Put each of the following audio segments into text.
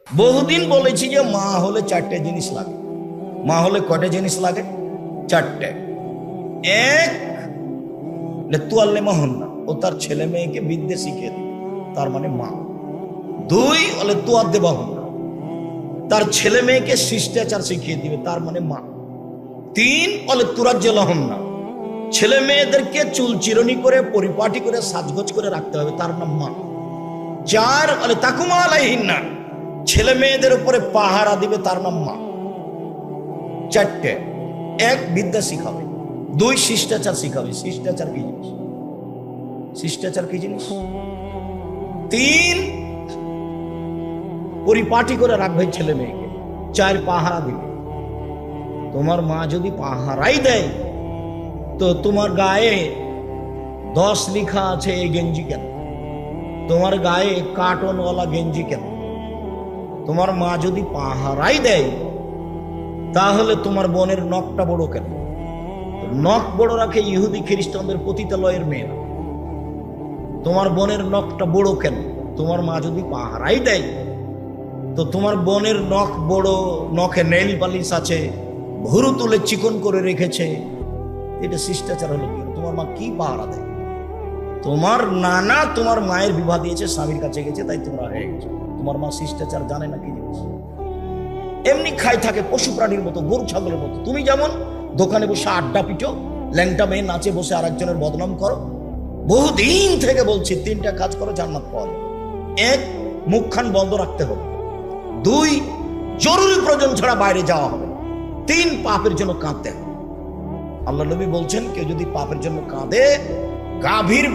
বহুদিন বলেছি যে মা হলে চারটে জিনিস লাগে। মা হলে কয়টা জিনিস লাগে? চারটে। এক, তুয়াল্লে মহন্না, ও তার ছেলে মেয়েকে বিদ্যে শিখিয়ে দিবে, তার মানে মা। দুই, বলে তুয়াদ্দে বাহন্না, তার ছেলে মেয়েকে শিষ্টাচার শিখিয়ে দিবে, তার মানে মা। তিন, বলে তুরাজ্জে লহন্না, ছেলে মেয়েদেরকে চুল চিরনি করে পরিপাটি করে সাজগোজ করে রাখতে হবে, তার নাম মা। চার, বলে তাকুমা আলাইহিন্না, ছেলে মেয়েদের উপরে পাহারা দিবে, তার নাম মা। চারটে। এক, বিদ্যা শিখাবে। দুই, শিষ্টাচার শিখাবে। শিষ্টাচার কি জিনিস? শিষ্টাচার কি জিনিস? তিন, পরিপাটি করে রাখবে ছেলে মেয়েকে। চার, পাহারা দিবে। তোমার মা যদি পাহারাই দেয় তো তোমার গায়ে 10 লেখা আছে এই গেঞ্জি কেন? তোমার গায়ে কার্টনওয়ালা গেঞ্জি কেন? তোমার মা যদি পাহারাই দেয় তাহলে তোমার বোনের নখটা বড় কেন? নখ বড় রাখে ইহুদি খ্রিস্টানদের পতিতালয়ের মেয়েরা। তোমার বোনের নখটা বড় কেন? তোমার মা যদি পাহারাই দেয় তো তোমার বোনের নখ বড়, নখে নেইল পালিশ আছে, ভুরু তুলে চিকন করে রেখেছে, এটা শিষ্টাচার হলো কি? তোমার মা কি পাহারা দেয়? তোমার নানা তোমার মায়ের বিবাহ দিয়েছে, স্বামীর কাছে গেছে, তাই তোমরা হয়ে গেছে। তোমার মা শিষ্টাচার জানে না কি জিনিস? এমনি খাই থাকে পশু প্রাণীর মতো, গরু ছাগলের মতো। তুমি যেমন দোকানে বসে আড্ডা পিটো, ল্যাংটা মেয়ে নাচে বসে আরেকজনের বদনাম করো। বহুদিন থেকে বলছি 3টা কাজ করো, জান্নাত পাওয়া যাবে। এক, মুখখান বন্ধ রাখতে হবে। দুই, জরুরি প্রয়োজন ছাড়া বাইরে যাওয়া হবে। তিন, পাপের জন্য কাঁদতে হবে। আল্লাহ নবী বলছেন, কেউ যদি পাপের জন্য কাঁদে, গাভীর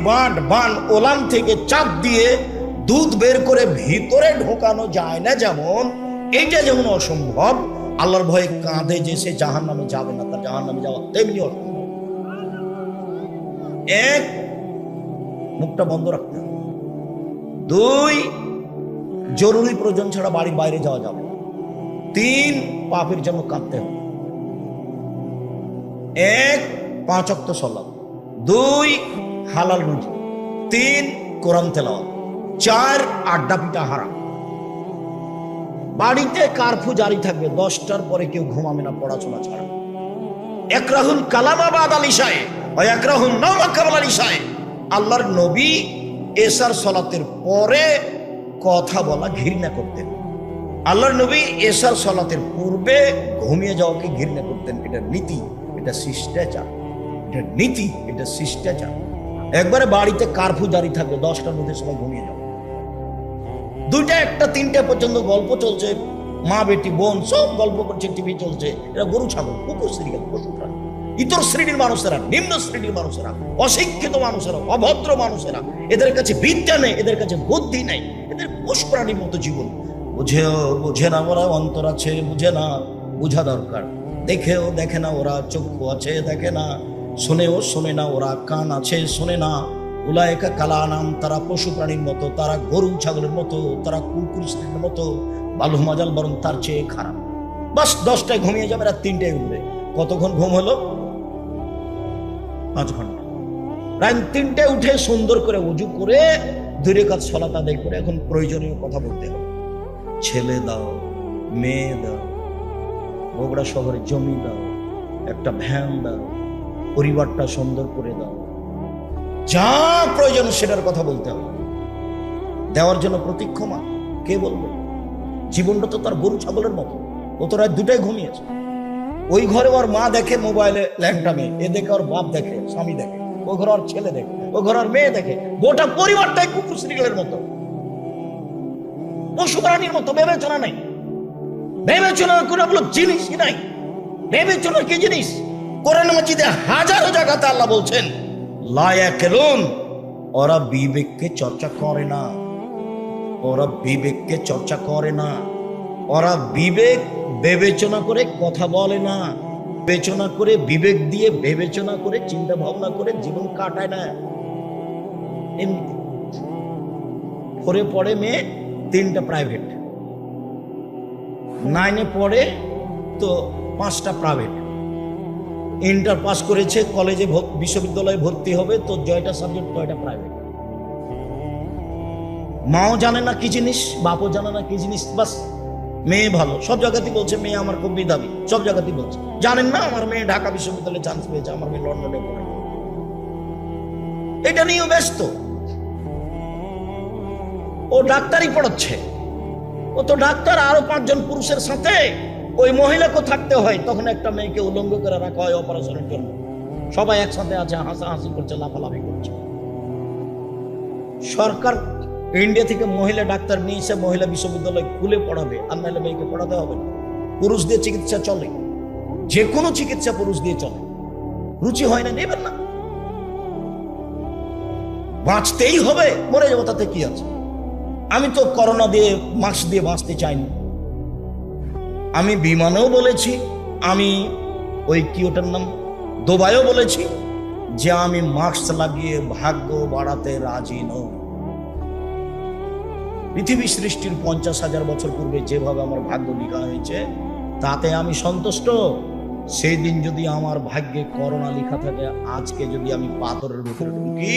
বান ওলান থেকে চাপ দিয়ে দুধ বের করে ভিতরে ঢোকানো যায় না, যেমন এইটা যেমন অসম্ভব, আল্লাহর ভয়ে কাঁদে যে সে জাহান্নামে যাবে না, তার জাহান্নামে যাওয়া তেমনি অসম্ভব। এক, মুখটা বন্ধ রাখতে হবে। দুই, জরুরি প্রয়োজন ছাড়া বাড়ির বাইরে যাওয়া যাবে না। তিন, পাপের জন্য কাঁদতে হবে। এক, 5 ওয়াক্ত সালাত। দুই, হালাল রুজি। তিন, কোরআন তেলাওয়াত। চার, আড্ডা পিটা হারাম। বাড়িতে কারফিউ জারি থাকবে, 10টার পরে কেউ ঘুমাবে না পড়াশোনা ছাড়া। একরাহুল কালামা বাদাল ইশায়ে ওয়া একরাহুন নাওমা কাবলাল ইশায়ে। আল্লাহর নবী এশার সালাতের পরে কথা বলা ঘৃণা করতেন। আল্লাহর নবী এশার সালাতের পূর্বে ঘুমিয়ে যাওয়াকে ঘৃণা করতেন। এটা নীতি, এটা শিষ্টাচার, এটা নীতি, এটা শিষ্টাচার। একবারে বাড়িতে কারফিউ জারি থাকবে, 10টার মধ্যে সবাই ঘুমিয়ে যাবে। 2টা, 1টা, 3টা পর্যন্ত গল্প চলছে, মা বেটি বোন সব গল্প করছে, টিভি চলছে। এরা গরু ছাগল, কুকুর শ্রীগাল, পশু প্রাণী। ইতর শ্রেণীর মানুষেরা, নিম্ন শ্রেণীর মানুষেরা, অশিক্ষিত মানুষেরা, অভদ্র মানুষেরা, এদের কাছে বিদ্যা নেই, এদের কাছে বুদ্ধি নেই, এদের পশু প্রাণীর মতো জীবন। বুঝে না ওরা, অন্তর আছে বুঝে না, বুঝা দরকার। দেখেও দেখে না ওরা, চক্ষু আছে দেখে না, শোনেও শোনে না ওরা, কান আছে শোনে না। উলায়েকা কালা নাম, তারা পশু প্রাণীর মতো, তারা গরু ছাগলের মতো, তারা কুকুর শ্রেণীর মতো, বালু মাজাল বরং তার চেয়ে খারাপ। বাস 10টায় ঘুমিয়ে যাবে, রাত 3টায় উঠবে। কতক্ষণ ঘুম হলো? 5 ঘন্টা। রাত 3টায় উঠে সুন্দর করে উজু করে 2 রাকাত সালাত আদায় করে এখন প্রয়োজনীয় কথা বলতে হবে। ছেলে দাও, মেয়ে দাও, বগুড়া শহরে জমি দাও, একটা ভ্যান দাও, পরিবারটা সুন্দর করে দাও, যা প্রয়োজন সেটার কথা বলতে হবে। দেওয়ার জন্য প্রতীক্ষমান কে বলবে? জীবনটা তো তার গরু ছাগলের মতো। ও তো রাত 2টায় ঘুমিয়েছে। ওই ঘরে ওর মা দেখে মোবাইলে ল্যাংটা মেয়ে, এ দেখে ওর বাপ দেখে, স্বামী দেখে, ও ঘরে ওর ছেলে দেখে, ও ঘরে ওর মেয়ে দেখে। গোটা পরিবারটাই কুকুর শ্রীগালের মতো, পশু প্রাণীর মতো। বিবেচনা নাই, বিবেচনার কোনো জিনিসই নাই। বিবেচনা কি জিনিস? কোরআন মাজিদে হাজারো জায়গাতে আল্লাহ বলছেন, লা ইয়াকিলুন, ওরা বিবেককে চর্চা করে না, ওরা বিবেককে চর্চা করে না, ওরা বিবেক বিবেচনা করে কথা বলে না, বিবেচনা করে বিবেক দিয়ে বিবেচনা করে চিন্তা ভাবনা করে জীবন কাটায় না। এমনি 4-এ পড়ে মেয়ে, 3টা প্রাইভেট, 9-এ পড়ে তো 5টা প্রাইভেট, ইন্টার পাস করেছে, কলেজে বিশ্ববিদ্যালয়ে ভর্তি হবে তো 6টা সাবজেক্ট, 6টা প্রাইভেট। মাও জানে না কি জিনিস, বাপও জানে না কি জিনিস, বাস মেয়ে ভালো, সব জায়গাতেই বলছে মেয়ে আমার খুব মেধাবী, সব জায়গাতেই বলছে। জানেন না আমার মেয়ে ঢাকা বিশ্ববিদ্যালয়ে চান্স পেয়েছে, আমার মেয়ে লন্ডনে পড়ে, এটা নিয়েও ব্যস্ত। ও ডাক্তারি পড়াচ্ছে, ও তো ডাক্তার, আরো 5 জন পুরুষের সাথে ওই মহিলাকে থাকতে হয়, তখন একটা মেয়েকে উলঙ্গ করে রাখা হয় অপারেশনের জন্য। সবাই একসাথে আছে, হাসাহাসি করছে, লাফালাফি করছে। সরকার ইন্ডিয়া থেকে মহিলা ডাক্তার নিয়ে এসে মহিলা বিশ্ববিদ্যালয় খুলে পড়াবে, আর নাহলে মেয়েকে পড়াতে হবে না। পুরুষ দিয়ে চিকিৎসা চলে, যে কোনো চিকিৎসা পুরুষ দিয়ে চলে। রুচি হয় না, নেবেন না, বাঁচতেই হবে, মরে যাবো তাতে কি আছে। আমি তো করোনা দিয়ে মাস্ক দিয়ে বাঁচতে চাইনি। আমি বিমানেও বলেছি, আমি ওই কি ওটার নাম দুবাইও বলেছি যে আমি মাস্ক লাগিয়ে ভাগ্য বাড়াতে রাজি নই। পৃথিবী সৃষ্টির 50,000 বছর পূর্বে যেভাবে আমার ভাগ্য লেখা হয়েছে তাতে আমি সন্তুষ্ট। সেই দিন যদি আমার ভাগ্যে করোনা লেখা থাকে, আজকে যদি আমি পাথরের ভিতরে ঢুকি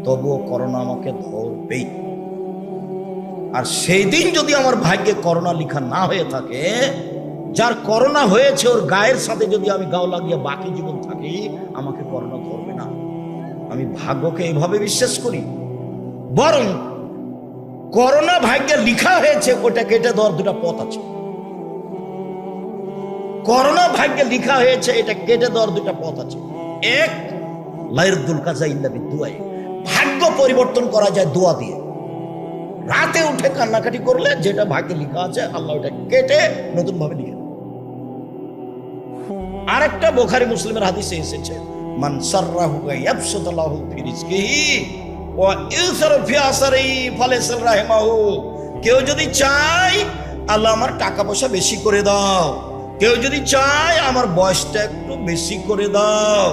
তবুও করোনা আমাকে ধরবেই। আর সেই দিন যদি আমার ভাগ্যে করোনা লেখা না হয়ে থাকে, যার করোনা হয়েছে ওর গায়ের সাথে যদি আমি গাও লাগিয়ে বাকি জীবন থাকি, আমাকে করোনা ধরবে না। আমি ভাগ্যকে এভাবে বিশ্বাস করি। বরং করোনা ভাগ্যে লেখা হয়েছে, ওটা কেটে দেওয়ার 2টা পথ আছে। করোনা ভাগ্যে লেখা হয়েছে, এটা কেটে দেওয়ার 2টা পথ আছে। এক, লাইরদুল কাজা ইল্লা বিদুআ, ভাগ্য পরিবর্তন করা যায় দোয়া দিয়ে। রাতে উঠে কান্নাকাটি করলে যেটা ভাগ্যে লেখা আছে আল্লাহ ওটা কেটে নতুন ভাবে লিখে। আরেকটা বুখারী মুসলিমের হাদিসে এসেছে, মান সাররাহু ইয়াবসুতুল্লাহু ফি রিজকিহি ওয়া ইউসারু ফি আসরিহি ফালাইসাল রাহিমাহু। কেউ যদি চায় আল্লাহ আমার টাকা পয়সা বেশি করে দাও, কেউ যদি চায় আমার বয়সটা একটু বেশি করে দাও,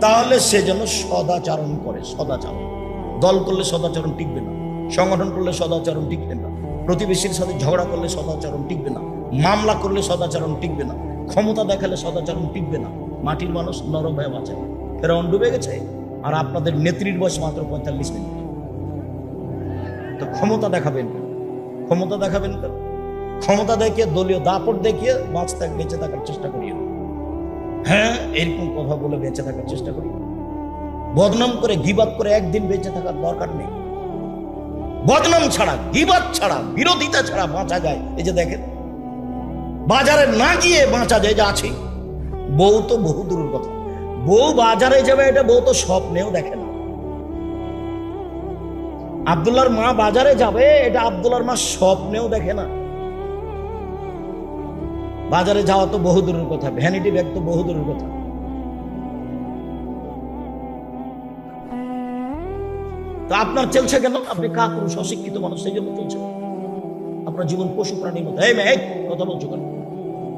তাহলে সে যেন সদাচরণ করে। সদাচরণ, দল করলে সদাচরণ টিকবে না, সংগঠন করলে সদাচরণ টিকবে না, প্রতিবেশীর সাথে ঝগড়া করলে সদাচরণ টিকবে না, মামলা করলে সদাচরণ টিকবে না, ক্ষমতা দেখালে সদাচরণ টিকবে না। মাটির মানুষ নরম হয়ে বাঁচে। ফেরাউন ডুবে গেছে, আর আপনাদের নেত্রীর বয়স মাত্র 45 মিনিট। তো ক্ষমতা দেখাবেন, ক্ষমতা দেখাবেন, ক্ষমতা দেখিয়ে দলীয় দাপট দেখিয়ে বেঁচে থাকার চেষ্টা করি। হ্যাঁ, এরকম কথা বলে বেঁচে থাকার চেষ্টা করি। বদনাম করে গীবাত করে একদিন বেঁচে থাকার দরকার নেই। বদনাম ছাড়া, গীবাত ছাড়া, বিরোধিতা ছাড়া বাঁচা যায়। এই যে দেখেন, বাজারে না গিয়ে বাঁচা যায়, যে আছে। বউ তো বহু দূরের কথা, বউ বাজারে যাবে এটা বউ তো স্বপ্নেও দেখে না। আব্দুল্লাহর মা বাজারে যাবে এটা আব্দুল্লাহর মা স্বপ্নেও দেখে না। বাজারে যাওয়া তো বহু দূরের কথা, ভ্যানিটি ব্যাগ তো বহু দূরের কথা। তো আপনার চলছে কেন? আপনি কাপুরুষ, অশিক্ষিত মানুষ, সেই জন্য চলছে। আপনার জীবন পশু প্রাণীর মতো। এই মেয়ে, কথা বলছো কেন?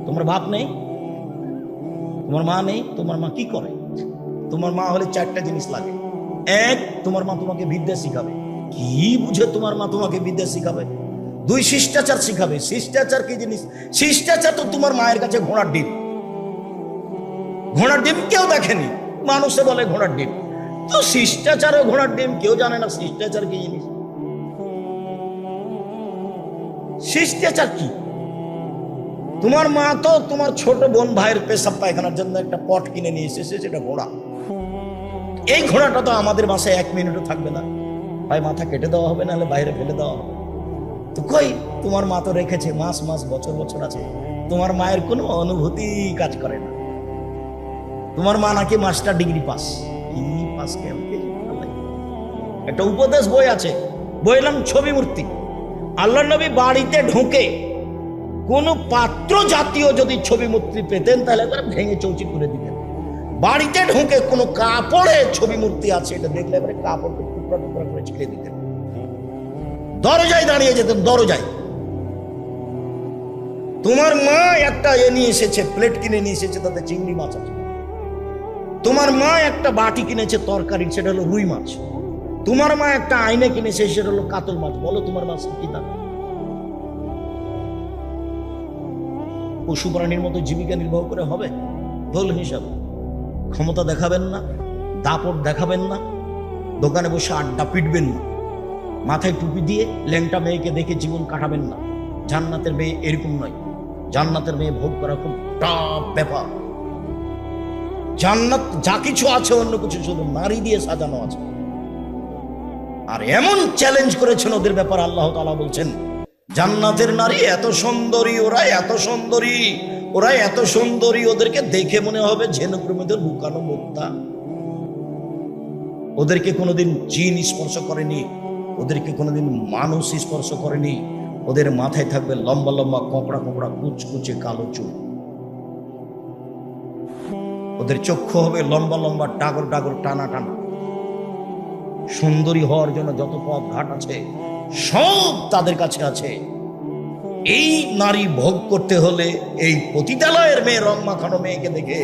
তোমার বাপ নেই, তোমার মা নেই, তোমার মা কি করে? তোমার মা হলে 4টা জিনিস লাগে। এক, তোমার মা তোমাকে বিদ্যা শিখাবে। কি বুঝে তোমার মা তোমাকে বিদ্যা শিখাবে? 2, শিষ্টাচার শিখাবে। শিষ্টাচার কি জিনিস? শিষ্টাচার তো তোমার মায়ের কাছে ঘোড়ার ডিম। ঘোড়ার ডিম কেউ দেখেনি, মানুষে বলে ঘোড়ার ডিম। তো শিষ্টাচার ও ঘোড়ার ডিম কেউ জানে না শিষ্টাচার কি জিনিস। শিষ্টাচার কি? তোমার মা তো তোমার ছোট বোন ভাইয়ের পেশাব পায়খানার জন্য একটা পট কিনে নিয়ে এসেছে, সেটা ঘোড়া। এই ঘোড়াটা তো আমাদের বাসায় 1 মিনিটও থাকবে না, ভাই মাথা কেটে দেওয়া হবে, নাহলে বাইরে ফেলে দেওয়া হবে। তো কই, তোমার মা তো রেখেছে, মাস মাস বছর বছর আছে। তোমার মায়ের কোনো অনুভূতি কাজ করে না। তোমার মা নাকি মাস্টার ডিগ্রি পাস। কি পাস? একটা উপদেশ বই আছে, বইয়ের নাম ছবি মূর্তি। আল্লাহর নবী বাড়িতে ঢুকে কোন পাত্র জাতীয় যদি ছবি মূর্তি পেতেন তাহলে তারা ভেঙে চৌচির করে দিতেন। বাড়িতে ঢুকে কোন কাপড়ে ছবি মূর্তি আছে এটা দেখলে এবারে কাপড়কে টুকরা টুকরা করে ছিঁড়ে দিতেন। দরজায় দাঁড়িয়ে যেতেন, দরজায়। তোমার মা একটা নিয়ে এসেছে, প্লেট কিনে নিয়ে এসেছে, তাতে চিংড়ি মাছ আছে। তোমার মা একটা বাটি কিনেছে তরকারি, সেটা হলো রুই মাছ। তোমার মা একটা আয়না কিনেছে, সেটা হলো কাতল মাছ। বলো তোমার মা কি না? পশু প্রাণীর মতো জীবিকা নির্বাহ করে হবে? ভুল হিসাব। ক্ষমতা দেখাবেন না, দাপট দেখাবেন না, দোকানে বসে আড্ডা পিটবেন না, মাথায় টুপি দিয়ে ল্যাংটা মেয়েকে দেখে জীবন কাটাবেন না। জান্নাতের মেয়ে এরকম নয়। জান্নাতের মেয়ে ভোগ করা খুব টাফ ব্যাপার। জান্নাত যা কিছু আছে অন্য কিছু শুধু নারী দিয়ে সাজানো আছে। আর এমন চ্যালেঞ্জ করেছেন ওদের ব্যাপার, আল্লাহ তাআলা বলছেন জান্নাতের নারী এত সুন্দরী, ওরা এত সুন্দরী, ওরা এত সুন্দরী, ওদেরকে দেখে মনে হবে ঝিনুকের মধ্যে লুকানো মুক্তা। ওদেরকে কোনোদিন জিন স্পর্শ করেনি, ওদেরকে কোনোদিন মানুষ স্পর্শ করেনি। ওদের মাথায় থাকবে লম্বা লম্বা কোঁকড়া কোঁকড়া কুচকুচে কালো চুল। ওদের চক্ষু হবে লম্বা লম্বা ডাগর ডাগর টানা টানা। সুন্দরী হওয়ার জন্য যত পথ ঘাট আছে সব তাদের কাছে আছে। এই নারী ভোগ করতে হলে এই পতিতালয়ের মেয়ে, রং মাখানো মেয়েকে দেখে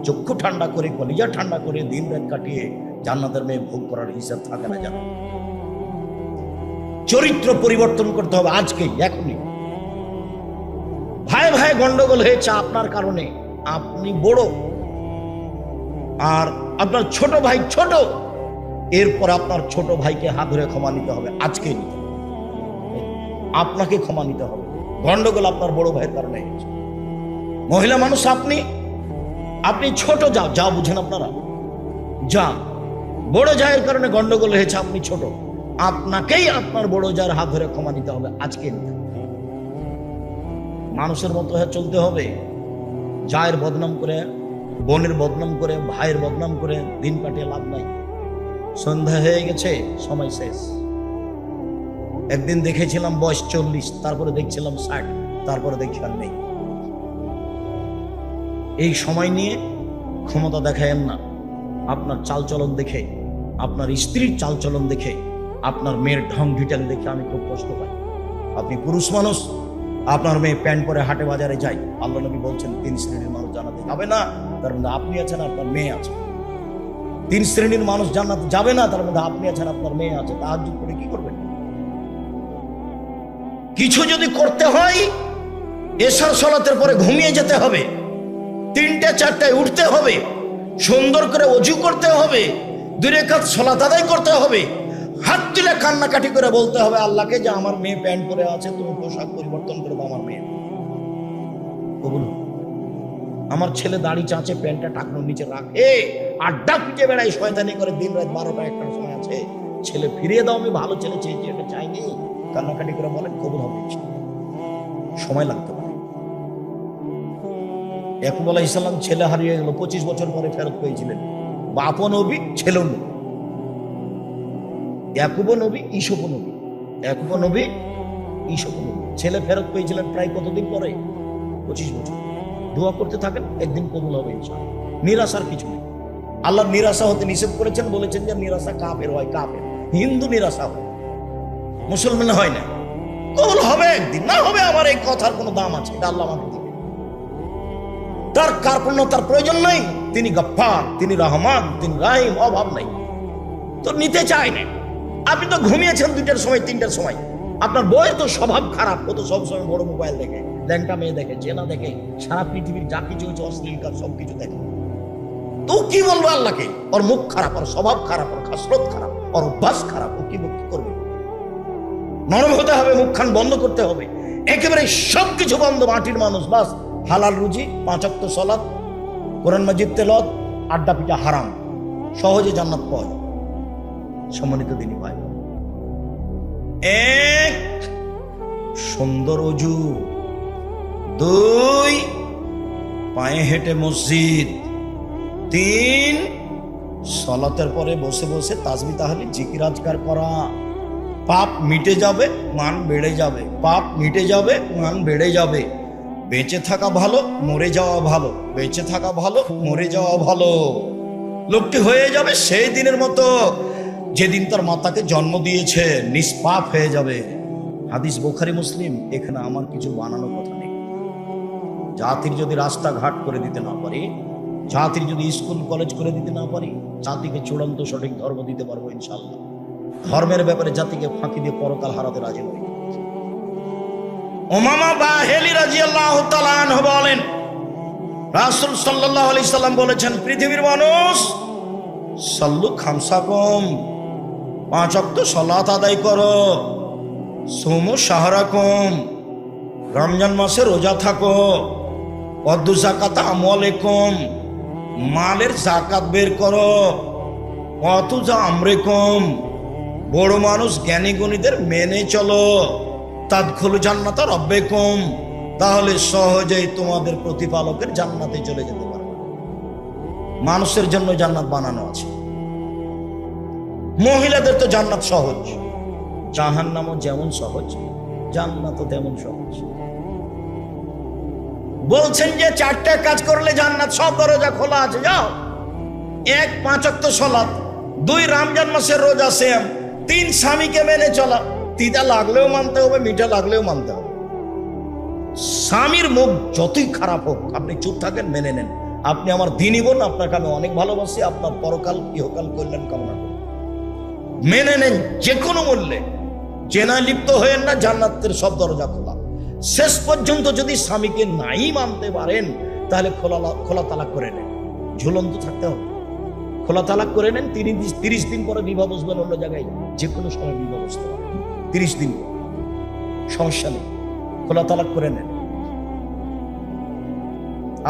চক্ষু ঠান্ডা করে, কলিজা ঠান্ডা করে দিন রাত কাটিয়ে জান্নাতের মেয়ে ভোগ করার হিসাব থাকে না। জানো, চরিত্র পরিবর্তন করতে হবে আজকেই, এখনই। ভাই ভাই গন্ডগোল হয়েছে আপনার কারণে, আপনি বড় আর আপনার ছোট ভাই ছোট, এরপর আপনার ছোট ভাইকে হাত ধরে ক্ষমা নিতে হবে, আজকে নিতে হবে। আপনাকে ক্ষমা নিতে হবে। গন্ডগোল আপনার বড় ভাইয়ের কারণে হয়েছে। মহিলা মানুষ আপনি, আপনি ছোট যা বুঝেন আপনারা, যা বড় জায়ের কারণে গন্ডগোল হয়েছে, আপনি ছোট, আপনাকেই আপনার বড় জায়ের হাত ধরে ক্ষমা নিতে হবে, আজকে নিতে হবে। মানুষের মতো হয়ে চলতে হবে। জায়ের বদনাম করে, বোনের বদনাম করে, ভাইয়ের বদনাম করে দিন কাটিয়ে লাভ নাই। সন্ধ্যা হয়ে গেছে, সময় শেষ। একদিন দেখেছিলাম বয়স 40, তারপরে দেখছিলাম 60, তারপরে দেখছি আর নেই। এই সময় নিয়ে ক্ষমতা দেখায়েন না। আপনার চালচলন দেখে, আপনার স্ত্রীর চালচলন দেখে, আপনার মেয়ের ঢং ঢিটাল দেখে আমি খুব কষ্ট পাই। আপনি পুরুষ মানুষ, আপনার মেয়ে প্যান্ট পরে হাটে বাজারে যায়, আল্লাহ নবী বলছেন 3 শ্রেণীর মানুষ জান্নাতে যাবে না, তার মধ্যে আপনি আছেন, আপনার মেয়ে আছে। 3 শ্রেণীর মানুষ জান্নাতে যাবে না, তার মধ্যে আপনি আছেন, আপনার মেয়ে আছে। তাহাজ্জুদ করে কি করবেন? কিছু যদি করতে হয়, এশার সালাতের পরে ঘুমিয়ে যেতে হবে, 3টে 4টায় উঠতে হবে, সুন্দর করে ওযু করতে হবে, 2 রাকাত সালাত আদায় করতে হবে, হাত তুলে কান্নাকাটি করে বলতে হবে আল্লাহকে যে আমার মেয়ে প্যান্ট পরে আছে, তুমি পোশাক পরিবর্তন করে দাও, আমার মেয়ে কবুল। আমার ছেলে দাড়ি চাঁচে, প্যান্টটা টাকনোর নিচে রাখে, আড্ডা পিটে বেড়াই, শয়তানি করে দিন রাত 12টা 1টার সময় আছে, ছেলে ফিরিয়ে দাও, আমি ভালো ছেলে চেয়েছি, এটা চাইনি, কান্নাকাটি করে বলেন, কবুল হবে। সময় লাগতে পারে। ইয়াকুব আলাইহিস সালাম ছেলে হারিয়ে গেল, 25 বছর পরে ফেরত পেয়েছিলেন। বাপও নবী, ছেলেও নবী। ইয়াকুব নবী, ঈসুফ নবী। ইয়াকুব নবী, ঈসুফ নবী। ছেলে ফেরত পেয়েছিলেন প্রায় কতদিন পরে? 25 বছর। দোয়া করতে থাকেন, একদিন কবুল হবে ইনশাআল্লাহ। নিরাশার কিছু নেই। আল্লাহ নিরাশা হতে নিষেধ করেছেন, বলেছেন যে নিরাশা কাফের হয়, কাফের। হিন্দু নিরাশা হয়, মুসলমান হয় না। কবুল হবে একদিন, না হবে আমার এই কথার কোনো দাম আছে, এটা আল্লাহ আমাকে দিবে। তার কার্পণ্যতার প্রয়োজন নাই। তিনি গফফার, তিনি রহমান, তিনি রাহিম, অভাব নাই। তো নিতে চায় না। আপনি তো ঘুমিয়েছেন 2টার সময়, 3টার সময়। আপনার বউয়ের তো স্বভাব খারাপ, ও তো সবসময় বড় মোবাইল দেখে, ল্যাংটা মেয়ে দেখে, চেনা দেখে, সারা পৃথিবীর যা কিছু হচ্ছে অশ্লীল কাজ সবকিছু দেখে। তো কি বলবো আল্লাহকে? ওর মুখ খারাপ, ওর স্বভাব খারাপ, ওর খাসরত খারাপ, ওর অভ্যাস খারাপ, ও কি করবে? নরম হতে হবে, মুখখান বন্ধ করতে হবে, একেবারে সবকিছু বন্ধ। মাটির মানুষ, বাস হালাল রুজি, 5 ওয়াক্ত সালাত, কোরআন মাজিদ তেলাওয়াত, আড্ডা পিটা হারাম, সহজে জান্নাত পাওয়া যায়। সম্মানিত দিনী ভাই, 1 সুন্দর ওযু, 2 পায়ে হেঁটে মসজিদ, 3 সালাতের পরে বসে বসে তাসবিহ তাহলিল জিকির আজকার করা। পাপ মিটে যাবে, মান বেড়ে যাবে। পাপ মিটে যাবে, মান বেড়ে যাবে। বেঁচে থাকা ভালো, মরে যাওয়া ভালো। বেঁচে থাকা ভালো, মরে যাওয়া ভালো। লোকটি হয়ে যাবে সেই দিনের মতো যেদিন তার মাতাকে জন্ম দিয়েছে, নিষ্পাপ হয়ে যাবে। হাদিস বুখারী মুসলিম। এখানে আমার কিছু বানানোর কথা নেই। জাতির যদি রাস্তাঘাট করে দিতে না পারি, জাতির যদি স্কুল কলেজ করে দিতে না পারি, জাতিকে চূড়ান্ত সঠিক ধর্ম দিতে পারবো ইনশাআল্লাহ। ধর্মের ব্যাপারে জাতিকে ফাঁকি দিয়ে পরকাল হারাতে রাজি নই। উমামা বাহিলি রাদিয়াল্লাহু তাআলা আনহু বলেন, রাসূল সাল্লাল্লাহু আলাইহি সাল্লাম বলেছেন, পৃথিবীর মানুষ সাল্লু খামসাকুম, 5 ওয়াক্ত সালাত আদায় করো, সুমু শাহরাকুম, রমজান মাসে রোজা থাকো, অদ্দু জাকাত আমওয়ালিকুম, মালের জাকাত বের করো, অতু যা আমরেকুম, বড় মানুষ জ্ঞানী গুণীদের মেনে চলো, তাদখুলু জান্নাতা রাব্বিকুম, তাহলে সহজেই তোমাদের প্রতিপালকের জান্নাতে চলে যেতে পারবে। মানুষের জন্য জান্নাত বানানো আছে, মহিলাদের তো জান্নাত সহজ, জাহান্নামও যেমন সহজ জান্নাতও তেমন সহজ। বলছেন যে 4টা কাজ করলে জান্নাত, সব দরজা খোলা আছে, যাও। 1 5 ওয়াক্ত সালাত, 2 রমজান মাসের রোজা, সিয়াম, 3 স্বামীকে মেনে চলা, তিতা লাগলেও মানতে হবে, মিঠা লাগলেও মানতে হবে। স্বামীর মুখ যতই খারাপ হোক আপনি চুপ থাকেন, মেনে নেন। আপনি আমার দিনী বোন, আপনাকে আমি অনেক ভালোবাসি, আপনার পরকাল ইহকাল কল্যাণ কামনা করি, মেনে নেন যে কোনো মূল্যে। জেনা লিপ্ত হয়েন না, জান্নাতের সব দরজা খোলা। শেষ পর্যন্ত যদি স্বামীকে নাই মানতে পারেন তাহলে খোলা তালাক করে নেন, ঝুলন্ত থাকতে হবে। খোলা তালাক করে নেন, 30 দিন পরে বিবাহ বসবেন অন্য জায়গায়, যে কোনো সময় বিবাহ বসতে পারে, 30 দিন সমস্যা নেই, খোলা তালাক করে নেন।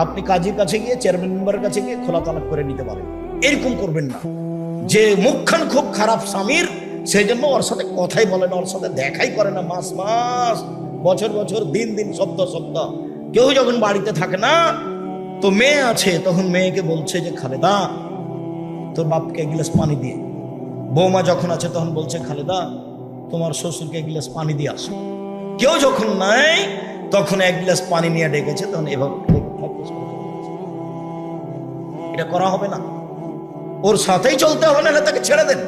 আপনি কাজীর কাছে গিয়ে, চেয়ারম্যান মেম্বারের কাছে গিয়ে খোলা তালাক করে নিতে পারেন। এরকম করবেন না যে মুখখান খুব খারাপ স্বামীর, সেই জন্য ওর সাথে কথাই বলে না, ওর সাথে দেখাই করে না, মাস মাস, বছর বছর, দিন দিন, সপ্তাহ সপ্তাহ। কেউ যখন বাড়িতে থাকে না, তো মেয়ে আছে, তখন মেয়েকে বলছে যে খালেদা তোর বাপকে 1 গ্লাস পানি দিয়ে। বৌমা যখন আছে তখন বলছে খালেদা তোমার শ্বশুরকে 1 গ্লাস পানি দিয়ে আসো। কেউ যখন নাই তখন 1 গ্লাস পানি নিয়ে ডেকেছে, তখন এভাবে এটা করা হবে না, ওর সাথেই চলতে হবে, না তাকে ছেড়ে দেন।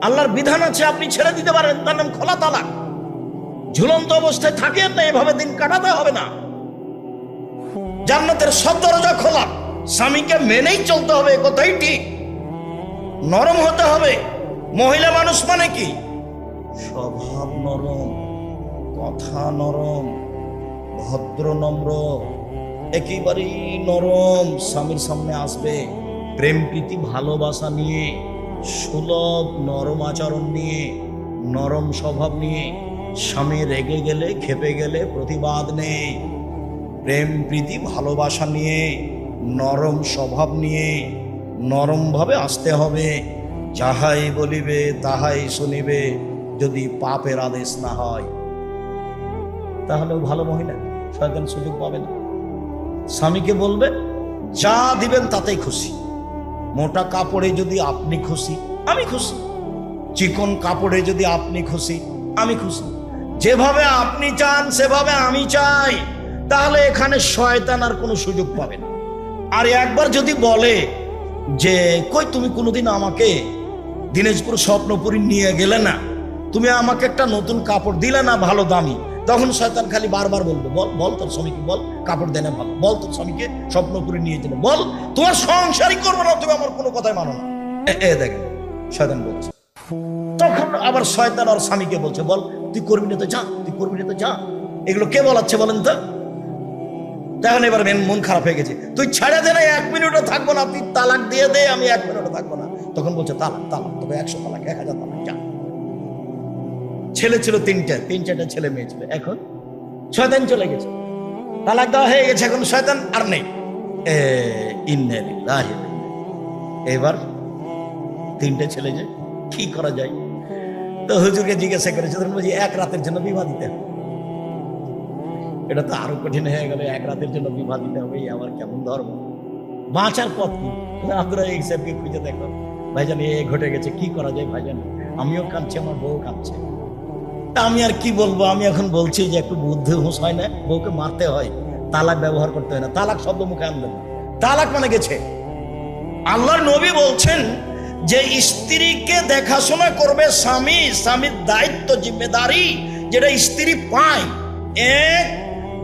আল্লাহর বিধান আছে, আপনি ছেড়ে দিতে পারেন, তার নাম খোলা তালাক। ঝুলন্ত অবস্থায় থাকেন না, এভাবে দিন কাটাতে হবে না। জান্নাতের সব দরজা খোলা, স্বামীকে মেনেই চলতে হবে, কথাই ঠিক। নরম হতে হবে। মহিলা মানুষ মানে কি? স্বভাব নরম, কথা নরম, ভদ্র নম্র, একেবারেই নরম। স্বামীর সামনে আসবে প্রেম প্রীতি ভালোবাসা নিয়ে, সুলভ নরম আচরণ নিয়ে, নরম স্বভাব নিয়ে। স্বামী রেগে গেলে, খেপে গেলে প্রতিবাদ নেই, প্রেম প্রীতি ভালোবাসা নিয়ে, নরম স্বভাব নিয়ে, নরম ভাবে আসতে হবে। যাহাই বলিবে তাহাই শুনিবে, যদি পাপের আদেশ না হয়। তাহলেও ভালো মহিলা, শয়তান সুযোগ পাবে না। স্বামীকে বলবে যা দিবেন তাতেই খুশি। মোটা কাপড়ে যদি আপনি খুশি, আমি খুশি। চিকন কাপড়ে যদি আপনি খুশি, আমি খুশি। যেভাবে আপনি চান সেভাবে আমি চাই, তাহলে এখানে শয়তান আর কোনো সুযোগ পাবে না। আর একবার যদি বলে যে কই তুমি কোনোদিন আমাকে দিনাজপুর স্বপ্নপুরী নিয়ে গেলে না, তুমি আমাকে একটা নতুন কাপড় দিলে না ভালো দামি, তখন শয়তান খালি বারবার বলবে বল বল তোর স্বামীকে বল কাপড় দেনে ভালো, বল তোর স্বামীকে স্বপ্নপুরী নিয়ে গেলে, বল তোমার সংসারই করবো না, তুমি আমার কোনো কথাই মানো না। দেখেন শয়তান বলছে। তখন আবার শয়তান আর স্বামীকে বলছে বল তুই করবি না তো যা, তুই করবি না তো যা। এগুলো কে বলাচ্ছে বলেন তো? তখন এবার মন খারাপ হয়ে গেছে, তুই ছেড়ে দে না, 1 মিনিটও থাকবো না, তুই তালাক দিয়ে দে, আমি 1 মিনিটও থাকবো না। তখন বলছে তালাক তালাক, তবে 100 তালাক, 1000 তালাক, যা। ছেলে ছিল 3-4টা ছেলে মেয়ে ছিল, এখন শয়তান চলে গেছে, তালাক দেওয়া হয়ে গেছে, এখন শয়তান আর নেই। এবার 3টে ছেলে, যে কি করা যায়? তো হুজুরকে জিজ্ঞাসা করেছে, তখন বলছি 1 রাতের জন্য বিবাহ দিতে হবে। এটা তো আরো কঠিন হয়ে গেল, 1 রাতের জন্য বিবাহ দিতে হবে, আমার কেমন ধর্ম? বাঁচার পথ কি? আপনারা এই সাহেবকে খুঁজে দেখো, ভাইজান এ ঘটে গেছে, কি করা যায় ভাইজান? আমিও কাঁদছি, আমার বউ কাঁদছে, আমি আর কি বলবো? আমি এখন বলছি যে একটু বুদ্ধি হুঁশ হয় না, বউকে মারতে হয়, তালাক ব্যবহার করতে হয় না। তালাক শব্দ মুখে আনবেন না, তালাক মানে গেছে। আল্লাহর নবী বলছেন যে স্ত্রীকে দেখাশোনা করবে স্বামী, স্বামীর দায়িত্ব জিম্মেদারি যেটা স্ত্রী পায়। 1,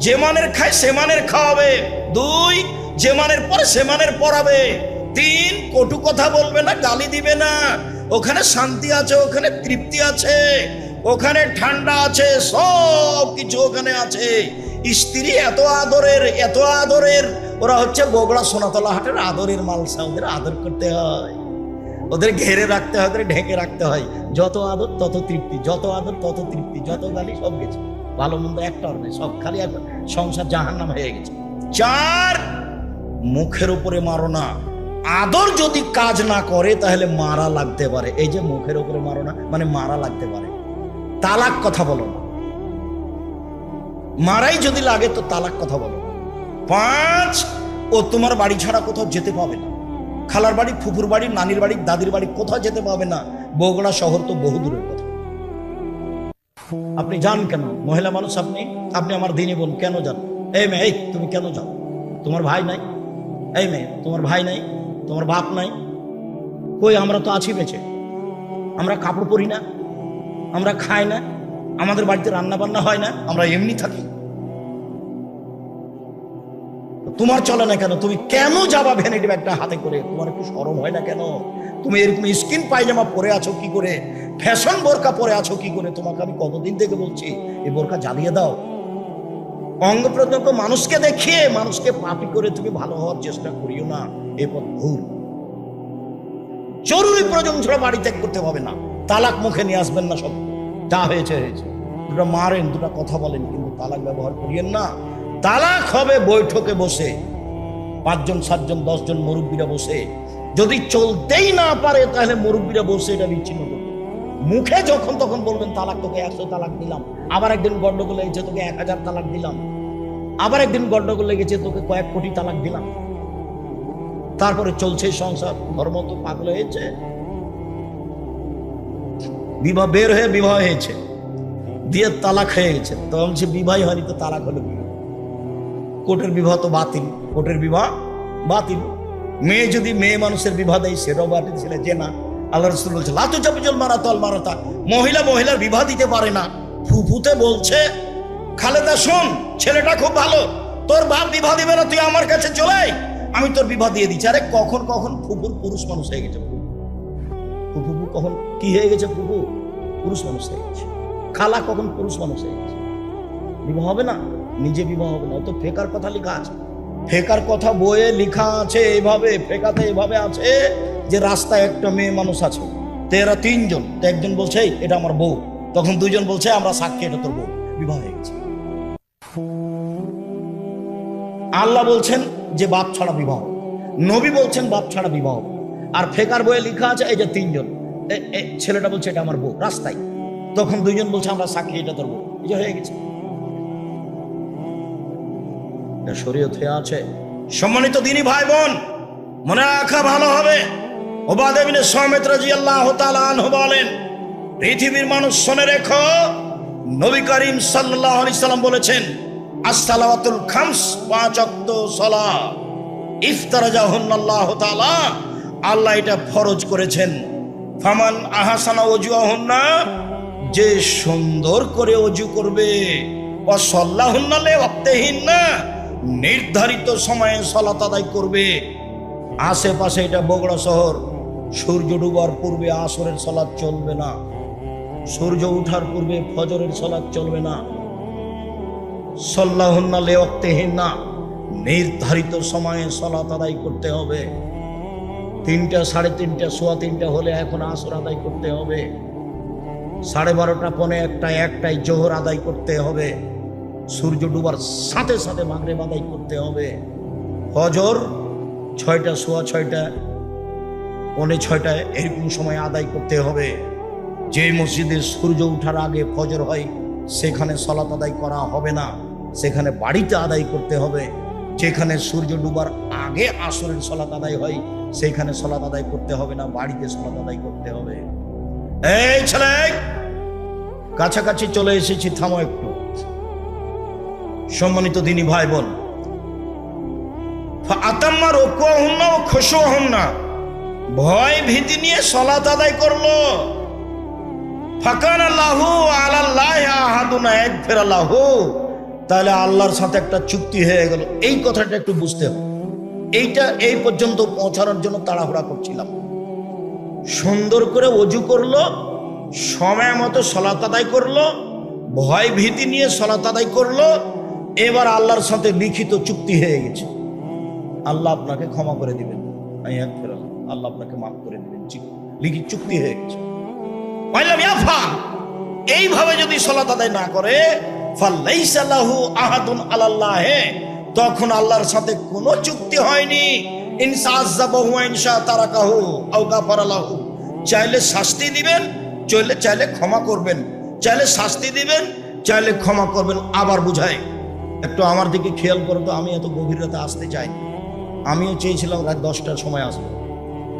যে মানের খায় সে মানের খাওয়াবে। 2, যে মানের পরে সে মানের পড়াবে। 3, কটু কথা বলবে না, গালি দিবে না। ওখানে শান্তি আছে, ওখানে তৃপ্তি আছে, ওখানে ঠান্ডা আছে, সব কিছু ওখানে আছে। স্ত্রী এত আদরের, এত আদরের, ওরা হচ্ছে বগুড়া সোনাতলা হাটের আদরের মালসা। ওদের আদর করতে হয়, ওদের ঘেরে রাখতে হয়, ওদের ঢেকে রাখতে হয়। যত আদর তত তৃপ্তি, যত আদর তত তৃপ্তি, যত গালি সব কিছু। ভালো মন্দ একটাও নেই, সব খালি এখন সংসার জাহান্নাম হয়ে গেছে। 4, মুখের উপরে মারো না। আদর যদি কাজ না করে তাহলে মারা লাগতে পারে। এই যে মুখের উপরে মারো না মানে মারা লাগতে পারে। তালাক কথা বলো না, মারাই যদি লাগে তো তালাক কথা বলো। 5, ও তোমার বাড়ি ছাড়া কোথাও যেতে পাবে না। খালার বাড়ি, ফুফুর বাড়ি, নানির বাড়ি, দাদির বাড়ি কোথাও যেতে পাবে না। বগুড়া শহর তো বহু দূরের কথা। আপনি যান কেন? মহিলা মানুষ আপনি, আপনি আমার দিনী বোন, কেন যান? এই মেয়ে, এই তুমি কেন যাও? তোমার ভাই নাই? এই মেয়ে, তোমার ভাই নাই, তোমার বাপ নাই? কই, আমরা তো আছি বেঁচে। আমরা কাপড় পরি না, আমরা খাই না, আমাদের বাড়িতে রান্না বান্না হয় না, আমরা এমনি থাকি। তোমার চলে না কেন? তুমি কেন যাবা ভ্যানিটি ব্যাগটা হাতে করে? তোমার একটু শরম হয় না কেন? তুমি এরকম স্কিন পায়জামা পরে আছো কি করে? ফ্যাশন বোরকা পরে আছো কি করে? তোমাকে আমি কতদিন থেকে বলছি এই বোরকা জ্বালিয়ে দাও। অঙ্গ প্রত্যঙ্গ মানুষকে দেখিয়ে মানুষকে পাপি করে তুমি ভালো হওয়ার চেষ্টা করিও না, এ পথ ভুল। জরুরি প্রয়োজন ছাড়া বাড়ি ত্যাগ করতে হবে না। তালাক মুখে নিয়ে আসবেন না, সব যা হয়েছে হয়েছে। দুটা মারেন, দুটা কথা বলেন, কিন্তু তালাক ব্যবহার করিয়েন না। তালাক হবে বৈঠকে বসে, 5 জন 7 জন 10 জন মুরব্বীরা বসে। যদি চলতেই না পারে তাহলে মুরব্বীরা বসে এটা বিচ্ছিন্ন করবে। মুখে যখন তখন বলবেন তালাক, তোকে 100 তালাক দিলাম। আবার একদিন গন্ডগোল লেগেছে, তোকে 1000 তালাক দিলাম। আবার একদিন গন্ডগোল লেগেছে, তোকে কয়েক কোটি তালাক দিলাম। তারপরে চলছে সংসার। ধর্ম তো পাগল হয়েছে। বিবাহ বের হয়ে বিবাহ হয়েছে, দিয়ে তালাক হয়ে গেছে। তখন সে বিবাহ হয়নি তো তালাক হলো কি? কোর্টের বিবাহ তো বাতিল, কোর্টের বিবাহ বাতিল। মেয়ে যদি মেয়ে মানুষের বিবাহ দেয় সেটাও বাতিল, ছেলে যে না। আল্লাহ রাসূল বলছে লাতু চাপিজল মারাতাল মারাতা, মহিলা মহিলার বিবাহ দিতে পারে না। ফুফুতে বলছে খালেদা শোন, ছেলেটা খুব ভালো, তোর বাপ বিবাহ দিবে না, তুই আমার কাছে চলে আয়, আমি তোর বিবাহ দিয়ে দিচ্ছি। আরে কখন কখন ফুফুর পুরুষ মানুষ হয়ে গেছে। ফুফু কখন কি হয়ে গেছে? ফুফু পুরুষ মানুষ হয়ে গেছে। খালা কখন পুরুষ মানুষ হয়ে গেছে। বিবাহ হবে না, নিজে বিবাহ হবে না। তো ফেকার কথা লেখা আছে, ফেকার কথা বইয়ে লেখা আছে এইভাবে। ফেকাতে এইভাবে আছে যে রাস্তায় একটা মেয়ে মানুষ আছে, তো এরা 3 জন, তো একজন বলছে এটা আমার বউ, তখন 2 জন বলছে আমরা সাক্ষী এটা তোর বউ, বিবাহ হয়ে গেছে। আল্লাহ বলছেন যে বাপ ছাড়া বিবাহ, নবী বলছেন বাপ ছাড়া বিবাহ। আর ফেকার বইয়ে লেখা আছে এই যে 3 জন, ছেলেটা বলছে এটা আমার বউ রাস্তায়, তখন 2 জন বলছে আমরা সাক্ষী এটা তোর বউ, এই যে হয়ে গেছে। শরীয়ত হয়ে আছে। সম্মানিত দিনী ভাই বোন, মনে রাখা ভালো হবে। ওবাদা ইবনে সামিত রাদিয়াল্লাহু তাআলা আনহু বলেন, পৃথিবীর মানুষ শুনে রেখো, নবী করিম সাল্লাল্লাহু আলাইহি সাল্লাম বলেছেন as-salawatul khams, 5 ওয়াক্ত সালাত, ইফতারাজাহুন্নাল্লাহু তাআলা, আল্লাহ এটা ফরজ করেছেন। ফামান আহসানা ওযুহুন্না, যে সুন্দর করে ওযু করবে, ওয়া সাল্লাহুন্না লিওয়াক্তিহিন্না, নির্ধারিত সময়ে সালাত আদায় করবে। আশেপাশে এটা বগুড়া শহর, সূর্য ডুবার পূর্বে আসরের সালাত চলবে না, সূর্য ওঠার পূর্বে ফজরের সালাত চলবে না। সাল্লাহুন্না লিওয়াক্তিহিন্না, নির্ধারিত সময়ে সালাত আদায় করতে হবে। 3টা, 3:30, 3:15 হলে এখন আসর আদায় করতে হবে। 12:30, 1:45, 1টায় জোহর আদায় করতে হবে। সূর্য ডুবার সাথে সাথে মাগরিব আদায় করতে হবে। ফজর 6টা, 6:15, 6:45 এরকম সময় আদায় করতে হবে। যে মসজিদে সূর্য ওঠার আগে ফজর হয় সেখানে সালাত আদায় করা হবে না, সেখানে বাড়িতে আদায় করতে হবে। যেখানে সূর্য ডুবার আগে আসরের সালাত আদায় হয় সেখানে সালাত আদায় করতে হবে না, বাড়িতে সালাত আদায় করতে হবে। এই ছেলে, কাছাকাছি চলে এসেছি, থামো একটু। সম্মানিত দিনী ভাই বোন, ফাতাম্মা রুকুহুন্না ওয়া খুশুহুন্না, ভয় ভীতি নিয়ে সালাত আদায় করলো। ফাকানা লাহু আলাল্লাহি আহাদুন ইয়াগফির লাহু, তাহলে আল্লাহর সাথে একটা চুক্তি হয়ে গেল। এই কথাটা একটু বুঝতে হবে। এইটা এই পর্যন্ত পৌঁছানোর জন্য তাড়াহুড়া করছিলাম। সুন্দর করে ওযু করলো, সময় মতো সালাত আদায় করলো, ভয় ভীতি নিয়ে সালাত আদায় করলো। এবার আল্লাহর সাথে লিখিত চুক্তি হয়ে গেছে। আল্লাহ আপনাকে ক্ষমা করে দিবেন, আল্লাহ আপনাকে মাফ করে দিবেন, লিখিত চুক্তি হয়ে গেছে। এইভাবে যদি সালাত আদায় না করে, ফালাইসা লাহু আহাদুন আলাল্লাহ, তখন আল্লাহর সাথে কোনো চুক্তি হয়নি। ইনসা আযাবাহু ওয়া ইনসা তারাকাহু আও গাফারা লাহু, চাইলে শাস্তি দিবেন, চাইলে ক্ষমা করবেন, চাইলে শাস্তি দিবেন, চাইলে ক্ষমা করবেন। আবার বুঝায়, একটু আমার দিকে খেয়াল করো তো, আমি এত গভীর রাতে আসতে চাই, আমিও চেয়েছিলাম রাত 10টার সময় আসবো,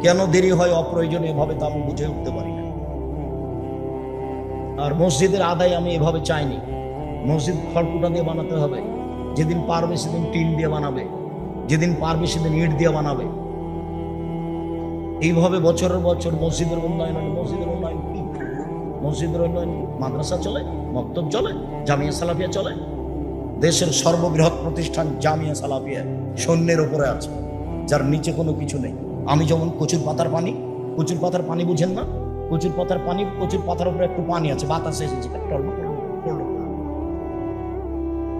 কেন দেরি হয় অপ্রয়োজনীয় ভাবে তা আমি বুঝে উঠতে পারি না। আর মসজিদের আদায় আমি এভাবে চাইনি, মসজিদ খড়কুটা দিয়ে বানাতে হবে, যেদিন পারবে সেদিন টিন দিয়ে বানাবে, যেদিন পারবে সেদিন ইট দিয়ে বানাবে। এইভাবে বছরের বছর মসজিদের উন্নয়ন হলে, মসজিদের উন্নয়ন কি? মসজিদের উন্নয়ন মাদ্রাসা চলে, মক্তব চলে, জামিয়া সালাফিয়া চলে। দেশের সর্ববৃহৎ প্রতিষ্ঠান জামিয়া সালাফিয়া শূন্যের উপরে আছে, যার নিচে কোনো কিছু নেই। আমি যেমন কচুর পাতার পানি, কচুর পাতার পানি বুঝেন না? কচুর পাতার পানি, কচুর পাতার উপরে একটু পানি আছে, বাতাসে এসেছে,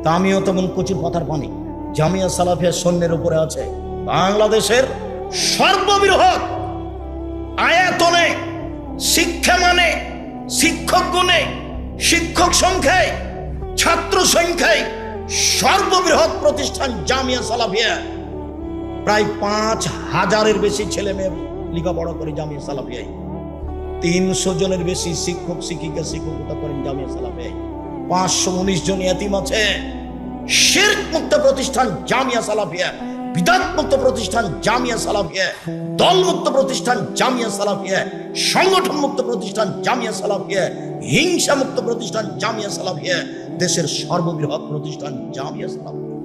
তা আমিও তেমন কচুর পাতার পানি, জামিয়া সালাফিয়া শূন্যের উপরে আছে। বাংলাদেশের সর্ববৃহৎ আয়াতনে, শিক্ষা মানে, শিক্ষক গুণে, শিক্ষক সংখ্যায়, ছাত্র সংখ্যায় সর্ববৃহৎ প্রতিষ্ঠান জামিয়া সালাফিয়া। প্রায় 5000-এর বেশি ছেলে মেয়ে লেখাপড়া করে জামিয়া সালাফিয়ায়। 300 জনের বেশি শিক্ষক শিক্ষিকা শিক্ষকতা করেন জামিয়া সালাফিয়ায়। 519 জন ইয়াতিম আছে। শিরক মুক্ত প্রতিষ্ঠান জামিয়া সালাফিয়া, বিদআত মুক্ত প্রতিষ্ঠান জামিয়া সালাফিয়া, দল মুক্ত প্রতিষ্ঠান জামিয়া সালাফিয়া, সংগঠন মুক্ত প্রতিষ্ঠান জামিয়া সালাফিয়া, হিংসা মুক্ত প্রতিষ্ঠান জামিয়া সালাফিয়া, দেশের সর্ববৃহৎ প্রতিষ্ঠান জামিয়া সালাফিয়া।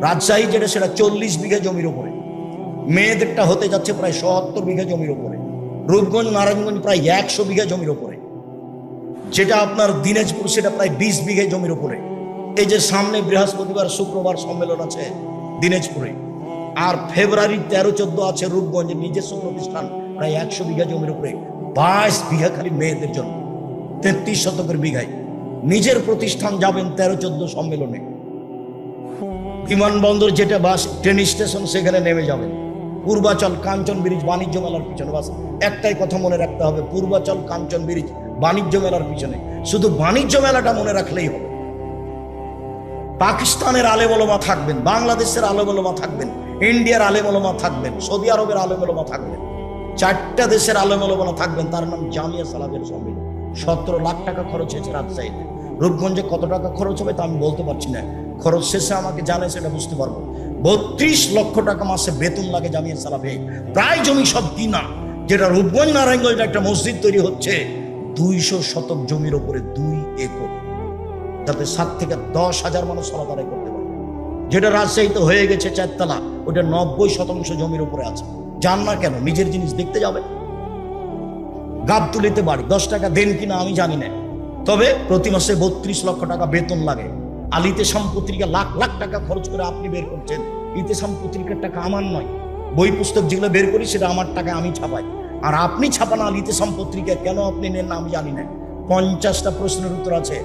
রাজশাহী যেটা, সেটা 40 বিঘা জমির উপরে, মেয়েদেরটা হতে যাচ্ছে প্রায় 77 বিঘা জমির উপরে, রূপগঞ্জ নারায়ণগঞ্জ প্রায় 100 বিঘা জমির উপরে, যেটা আপনার দিনাজপুর সেটা প্রায় 20 বিঘা জমির উপরে। এই যে সামনে বৃহস্পতিবার শুক্রবার সম্মেলন আছে দিনাজপুরে, আর ফেব্রুয়ারি 13-14 আছে রূপগঞ্জের নিজস্ব প্রতিষ্ঠান প্রায় 100 বিঘা জমির উপরে, 22 বিঘা খালি মেয়েদের জন্য, 33 শতকের বিঘায় নিজের প্রতিষ্ঠান যাবেন 13-14 সম্মেলনে। বিমানবন্দর যেটা, বাস ট্রেন স্টেশন, সেখানে নেমে যাবেন। পূর্বাচল কাঞ্চন ব্রিজ বাণিজ্য মেলার পিছনে, বাস একটাই কথা মনে রাখতে হবে, পূর্বাচল কাঞ্চন ব্রিজ বাণিজ্য মেলার পিছনে। শুধু বাণিজ্য মেলাটা মনে রাখলেই হবে। পাকিস্তানের আলেম ওলামা থাকবেন, বাংলাদেশের আলেম ওলামা থাকবেন, ইন্ডিয়ার আলেম ওলামা থাকবেন, সৌদি আরবের আলেম ওলামা থাকবেন, 4টা দেশের আলেম ওলামা থাকবেন। তার নাম জামিয়া সালাফিয়ার সম্মেলন। 17 লাখ টাকা খরচ হয়েছে রাজশাহীতে। রূপগঞ্জে কত টাকা খরচ হবে তা আমি বলতে পারছি না, খরচ শেষে আমাকে জানে সেটা বুঝতে পারবো। 32 লক্ষ টাকা মাসে বেতন লাগে জামিয়া সালাফিয়ায়। প্রায় জমি সব কিনা, যেটা রূপগঞ্জ নারায়ণগঞ্জ একটা মসজিদ তৈরি হচ্ছে 200 শতক জমির উপরে, 2 একর, যাতে 7 থেকে 10,000 মানুষ সালাত আদায় করতে পারে। যেটা রাজশাহীতে হয়ে গেছে 4 তলা, ওটা 90% জমির উপরে আছে। যান না কেন? নিজের জিনিস দেখতে যাবে। গাবতুলিতে বাড়ি, 10 টাকা দেন কিনা আমি জানি না, তবে প্রতি মাসে 32 লক্ষ টাকা বেতন লাগে। আল ইতেসাম পত্রিকা লাখ লাখ টাকা খরচ করে আপনি বের করছেন। ইতেসাম পত্রিকার টাকা আমার নয়, বই পুস্তক যেগুলো বের করি সেটা আমার টাকা, আমি ছাপাই। আর আপনি ছাপান আল ইতেসাম পত্রিকা, কেন আপনি নেন না আমি জানি না। 50টা প্রশ্নের উত্তর আছে।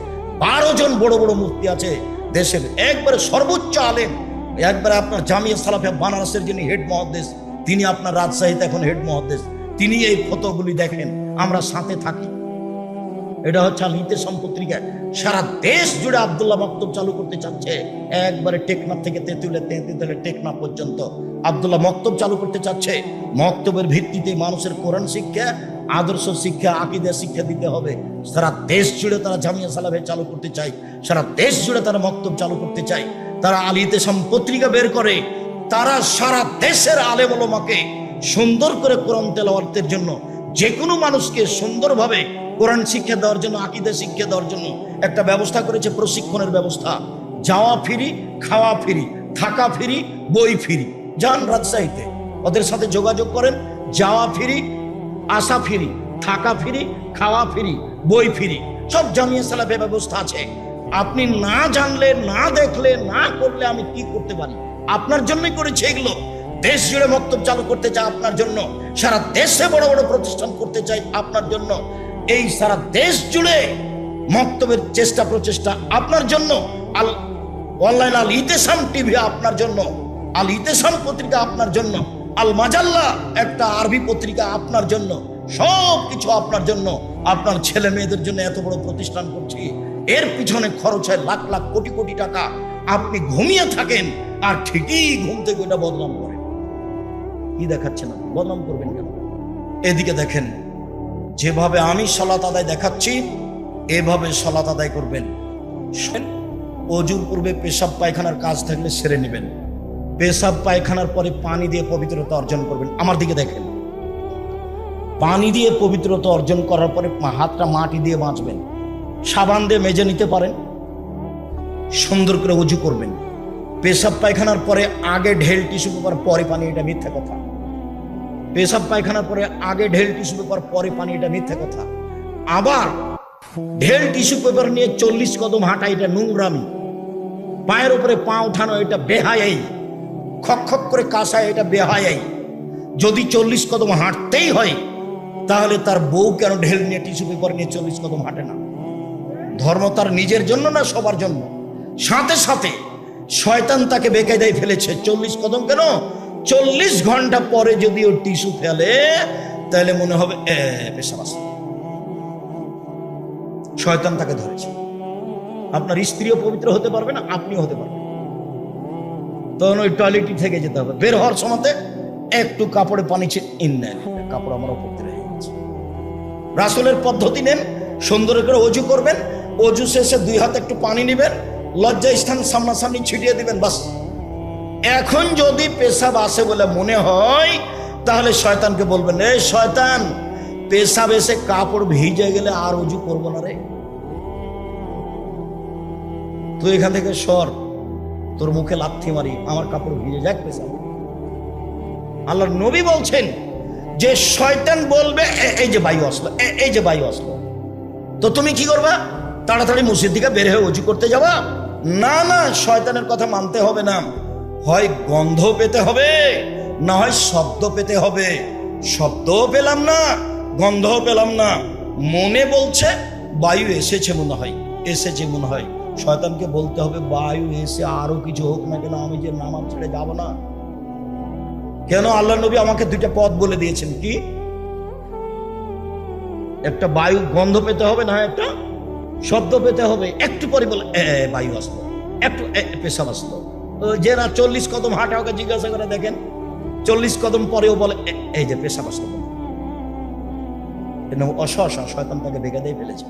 12 জন বড় বড় মুফতি আছে দেশের, একবারে সর্বোচ্চ আলেম। একবারে আপনার জামিয়া সালাফিয়া বানারসের যিনি হেড মুহাদ্দিস, তিনি আপনার রাজশাহীতে এখন হেড মুহাদ্দিস, তিনি এই ফতোয়াগুলি দেখেন, আমরা সাথে থাকি। এটা হচ্ছে আল ইতেসাম পত্রিকা। সারা দেশ জুড়ে আব্দুল্লাহ মক্তব চালু করতে চাচ্ছে, একবারে টেকনাফ থেকে তেঁতুলে টেকনাফ পর্যন্ত আব্দুল্লাহ মক্তব চালু করতে চাচ্ছে। মক্তবের ভিত্তিতে মানুষের কোরআন শিক্ষা, আদর্শ শিক্ষা, আকীদা শিক্ষা দিতে হবে। সারা দেশ জুড়ে তারা জামিয়া সালাফিয়া চালু করতে চায়, সারা দেশ জুড়ে তারা মক্তব চালু করতে চায়। তারা আল ইতেসাম পত্রিকা বের করে, তারা সারা দেশের আলেম ওলামাকে সুন্দর করে কোরআন তেলাওয়াতের জন্য, যে কোনো মানুষকে সুন্দরভাবে কোরআন শিক্ষা দেওয়ার জন্য, আকীদা শিক্ষা দেওয়ার জন্য একটা ব্যবস্থা করেছে, প্রশিক্ষণের ব্যবস্থা। যাওয়া ফ্রি, খাওয়া ফ্রি, থাকা ফ্রি, বই ফ্রি। যান রাজশাহীতে, ওদের সাথে যোগাযোগ করেন, যাওয়া ফ্রি, আসা ফ্রি, থাকা ফ্রি, খাওয়া ফ্রি, বই ফ্রি, সব জামিয়া সালাফিয়া ব্যবস্থা আছে। আপনি না জানলে, না দেখলে, না করলে আমি কি করতে পারি? আপনার জন্যই করেছে এগুলো। দেশ জুড়ে মক্তব চালু করতে চাই আপনার জন্য, সারা দেশে বড় বড় প্রতিষ্ঠান করতে চাই আপনার জন্য। এই সারা দেশ জুড়ে মক্তবের চেষ্টা প্রচেষ্টা আপনার জন্য। অনলাইন আল ইতেসাম টিভি আপনার জন্য, আল ইতেসাম পত্রিকা আপনার জন্য, আল মাজাল্লা একটা আরবি পত্রিকা আপনার জন্য, সব কিছু আপনার জন্য। আপনার ছেলে মেয়েদের জন্য এত বড় প্রতিষ্ঠান করছি, এর পিছনে খরচ হয় লাখ লাখ কোটি কোটি টাকা, আপনি ঘুমিয়ে থাকেন আর ঠিকই ঘুম থেকে ওটা বদনাম করেন। কি দেখাচ্ছেন আপনি? বদনাম করবেন কেন? এদিকে দেখেন, যেভাবে আমি সালাত আদায় দেখাচ্ছি এভাবে সালাত আদায় করবেন। অজুর পূর্বে পেশাব পায়খানার কাজ থাকলে সেরে নেবেন। পেশাব পায়খানার পরে পানি দিয়ে পবিত্রতা অর্জন করবেন। আমার দিকে দেখেন, পানি দিয়ে পবিত্রতা অর্জন করার পরে হাতটা মাটি দিয়ে বাঁচবেন, সাবান দিয়ে মেজে নিতে পারেন, সুন্দর করে অজু করবেন। পেশাব পায়খানার পরে আগে ঢেল টিস্যু পেপার পরে পানি, এটা মিথ্যা কথা। পেশাব পায়খানার পরে আগে ঢেল টিস্যু পেপার পরে পানি, এটা মিথ্যা কথা। আবার ঢেল টিস্যু পেপার নিয়ে 40 কদম হাঁটা, এটা নোংরামি। পায়ের উপরে পা উঠানো, এটা বেহায়াই। খক খক করে কাশা, এটা বেহায়াই। যদি 40 কদম হাঁটতেই হয় তাহলে তার বউ কেন ঢেল নিয়ে টিস্যু পেপার নিয়ে 40 কদম হাঁটে না? ধর্ম তার নিজের জন্য না সবার জন্য? সাথে সাথে শয়তান তাকে বেকায়দায় ফেলেছে। 40 কদম কেন, 40 ঘন্টা পরে যদি ও টিস্যু ফেলে তাহলে মনে হবে পেশাব আসে। শয়তান তাকে ধরেছে। আপনার স্ত্রীও পবিত্র হতে পারবে না, আপনিও হতে পারবেন। তখন ওই টয়লেটই থেকে যেতে হবে। বের হওয়ার সময়তে একটু কাপড়ে পানি কাপড় আমার উপর রয়ে গেছে। রাসূলের পদ্ধতি নেন, সুন্দর করে অজু করবেন। অজু শেষে 2 হাতে একটু পানি নেবেন, লজ্জা স্থান সামনাসামনি ছিটিয়ে দিবেন, বাস। এখন যদি পেশাব আসে বলে মনে হয় তাহলে শয়তানকে বলবেন, এই শয়তান, পেশাব এসে কাপড় ভিজে গেলে আর অজু করবো না রে, তুই এখান থেকে সর, তোর মুখে লাথি মারি, আমার কাপড় ভিজে যাক পেশাব। আল্লাহর নবী বলছেন যে শয়তান বলবে, এই যে বায়ু আসলো, এই যে বায়ু আসলো, তো তুমি কি করবা? তাড়াতাড়ি মসজিদ থেকে বের হয়ে অজু করতে যাবা? না না, শয়তানের কথা মানতে হবে না। হয় গন্ধ পেতে হবে, না হয় শব্দ পেতে হবে। শব্দও পেলাম না, গন্ধও পেলাম না, মনে বলছে বায়ু এসেছে মনে হয়, এসেছে মনে হয়। শয়তানকে বলতে হবে, বায়ু এসে আরো কিছু হোক না কেন, আমি যে নামাজ ছেড়ে যাব না। কেন? আল্লাহ নবী আমাকে 2টা পথ বলে দিয়েছেন। কি? একটা বায়ু গন্ধ পেতে হবে, না একটা শব্দ পেতে হবে। একটু পরে বলে বায়ু আসলো, একটু পেশাব আসলো। যে না 40 কদম হাঁটে, ওকে জিজ্ঞাসা করে দেখেন, 40 কদম পরেও বলে এই যে পেশাব আসলো। অসহসা শয়তান তাকে বেকায়দায় ফেলেছে।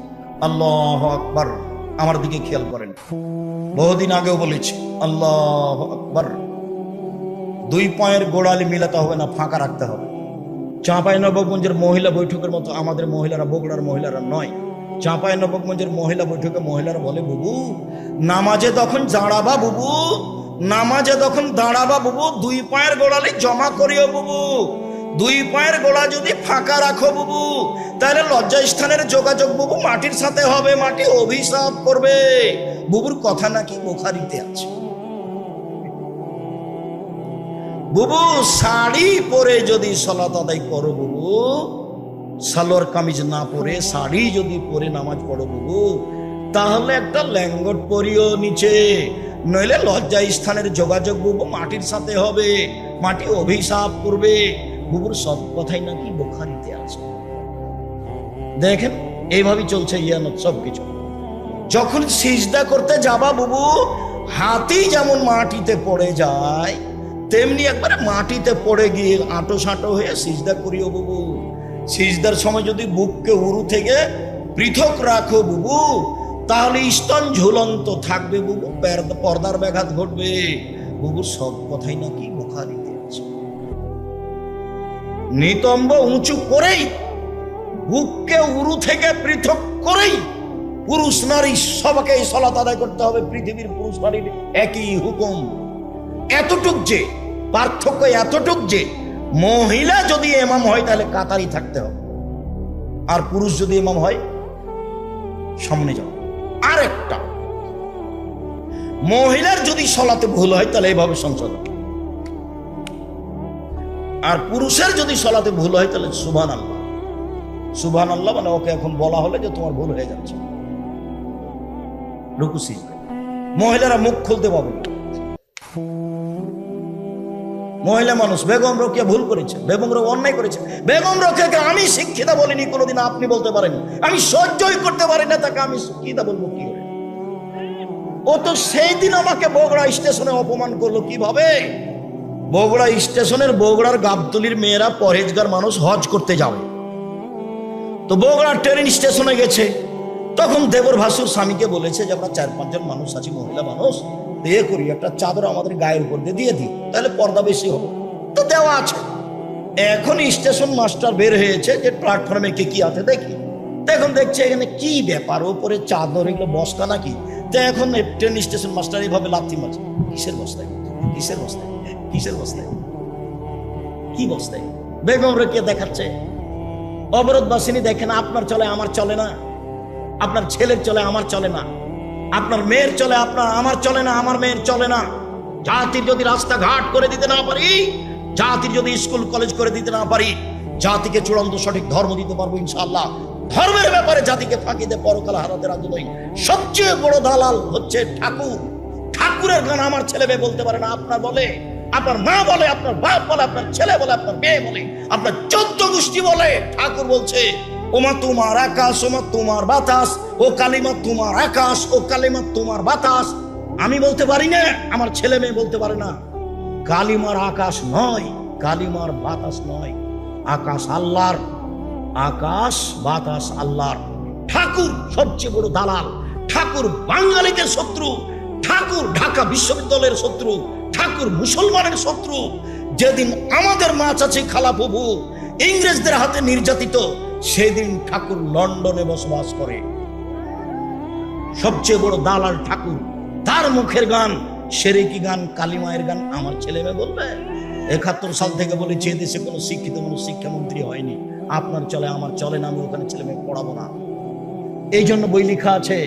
আল্লাহু আকবার। আমার দিকে খেয়াল করেন, বহুদিন আগেও বলেছি, আল্লাহু আকবার। 2 পায়ের গোড়ালি মিলাতে হবে না, ফাঁকা রাখতে হবে। চাঁপাইনবাবগঞ্জের মহিলা বৈঠকের মতো আমাদের মহিলারা, বগুড়ার মহিলারা নয়। চাঁপাইনবাবগঞ্জের মহিলা বৈঠকে মহিলারা বলে, বুবু নামাজে তখন দাঁড়াবা, বুবু নামাজে তখন দাঁড়াবা, বুবু 2 পায়ের গোড়ালি জমা করিও, বুবু 2 পায়ের গোড়া যদি ফাঁকা রাখো, বুবু তাহলে লজ্জা স্থানের যোগাযোগ, বুবু মাটির সাথে হবে, মাটি অভিশাপ করবে। বুবুর কথা নাকি বুখারীতে আছে। বুবু শাড়ি পরে যদি সালাত আদায় করো, বুবু সালোয়ার কামিজ না পরে শাড়ি যদি পরে নামাজ পড়ো, বুবু তাহলে একটা ল্যাঙ্গট পরিও নিচে, নইলে লজ্জা স্থানের যোগাযোগ, বুবু মাটির সাথে হবে, মাটি অভিশাপ করবে। বুবুর সব কথাই নাকি বুখারীতে আছে। দেখেন এইভাবেই চলছে ইয়ানত সবকিছু। যখন সিজদা করতে যাবা, বুবু হাতি যেমন মাটিতে পড়ে যায়, তেমনি একবারে মাটিতে পড়ে গিয়ে আঁটো সাঁটো হয়ে সিজদা করিও, বুবু। সিজদার সময় যদি বুককে উরু থেকে পৃথক রাখো, বুবু তাহলে স্তন ঝুলন্ত থাকবে, বুবু পর্দার ব্যাঘাত ঘটবে। বুবু সব কথাই নাকি বুখারীতে আছে। নিতম্ব উঁচু করেই, বুককে উরু থেকে পৃথক করেই পুরুষ নারী সবাইকে সালাত আদায় করতে হবে। পৃথিবীর পুরুষ নারীর একই হুকুম। এতটুক যে পার্থক্য, এতটুক যে মহিলা যদি ইমাম হয় তাহলে কাতারি থাকতে হবে, আর পুরুষ যদি ইমাম হয় সামনে যাও। আর একটা, মহিলার যদি সালাতে ভুল হয় তাহলে এইভাবে সংশোধন, আর পুরুষের যদি সালাতে ভুল হয় তাহলে সুবহানাল্লাহ। সুবহানাল্লাহ মানে ওকে এখন বলা হলে যে তোমার ভুল হয়ে যাচ্ছে, রুকু সিজদা। মহিলারা মুখ খুলতে পাবে না। মহিলা মানুষ, বেগম রোকেয়া ভুল করেছে, বেগম রোকেয়া অন্যায় করেছে। বেগম রোকেয়াকে আমি শিক্ষিতা বলিনি কোনোদিন, আপনি বলতে পারেন। আমি সহ্যই করতে পারি না তাকে আমি শিক্ষিতা বলবো কি করে? ও তো সেই দিন আমাকে বগুড়া স্টেশনে অপমান করলো। কিভাবে? বগুড়া স্টেশনের বগুড়ার গাবতলির মেয়েরা পরহেজগার মানুষ হজ করতে যাবে, তো বগুড়া ট্রেন স্টেশনে গেছে। তখন দেবর ভাসুর স্বামীকে বলেছে যে আমরা 4-5 জন মানুষ আছি, মহিলা মানুষ, দিয়ে করি একটা চাদর আমাদের গায়ের উপর দিয়ে দিই, তাহলে পর্দা বেশি হবে। তো দেওয়া আছে। এখন স্টেশন মাস্টার বের হয়েছে যে প্ল্যাটফর্মে কে কি আছে দেখি। তো এখন দেখছে এখানে কি ব্যাপার, ওপরে চাদর, এগুলো বস্তা নাকি? তো এখন ট্রেন স্টেশন মাস্টার এইভাবে লাথি মারছে, কিসের বস্তায়, কিসের বস্তায়, কিসের বস্তায়, কি বস্তায়? বেগম রেখে দেখাচ্ছে। অবরোধ বাসিনী দেখেন, আপনার চলে আমার চলে না, আপনার ছেলের চলে আমার চলে না, আপনার মেয়ের চলে আপনার আমার চলে না, আমার মেয়ের চলে না। জাতির যদি রাস্তাঘাট করে দিতে না পারি, জাতির যদি স্কুল কলেজ করে দিতে না পারি, জাতিকে চূড়ান্ত সঠিক ধর্ম দিতে পারবো ইনশাআল্লাহ। ধর্মের ব্যাপারে জাতিকে ফাঁকি দিয়ে পরকাল হারাতে রাজি নই। সবচেয়ে বড় দালাল হচ্ছে ঠাকুর। ঠাকুরের গান আমার ছেলে মেয়ে বলতে পারে না, আপনার বলে, আপনার মা বলে, আপনার বাপ বলে, আপনার ছেলে বলে, আপনার মেয়ে বলে, আপনার 14 গোষ্ঠী বলে। ঠাকুর বলছে ওমা তোমার আকাশ, ওমা তোমার বাতাস, ও কালিমা তোমার আকাশ, ও কালিমা তোমার বাতাস। আমি বলতে পারি না, আমার ছেলে মেয়ে বলতে পারে না। কালিমার আকাশ নয়, কালিমার বাতাস নয়, আকাশ আল্লাহর, আকাশ বাতাস আল্লাহর। ঠাকুর সবচেয়ে বড় দালাল। ঠাকুর বাঙালিদের শত্রু, ঠাকুর ঢাকা বিশ্ববিদ্যালয়ের শত্রু, ঠাকুর মুসলমানের শত্রু। যেদিন আমাদের মা চাচি খালা প্রভু ইংরেজদের হাতে নির্যাতিত, সেদিন ঠাকুর লন্ডনে বসবাস করে। সবচেয়ে বড় দালাল ঠাকুর। তার মুখের গান সেরেকি গান, কালিমায়ের গান আমার ছেলে মেয়ে বলবে। 71 সাল থেকে বলেছি এদেশে কোনো শিক্ষিত মানুষ শিক্ষামন্ত্রী হয়নি। আপনার চলে আমার চলে না, আমি ওখানে ছেলে মেয়ে পড়াবো না। এই জন্য বই লেখা আছে,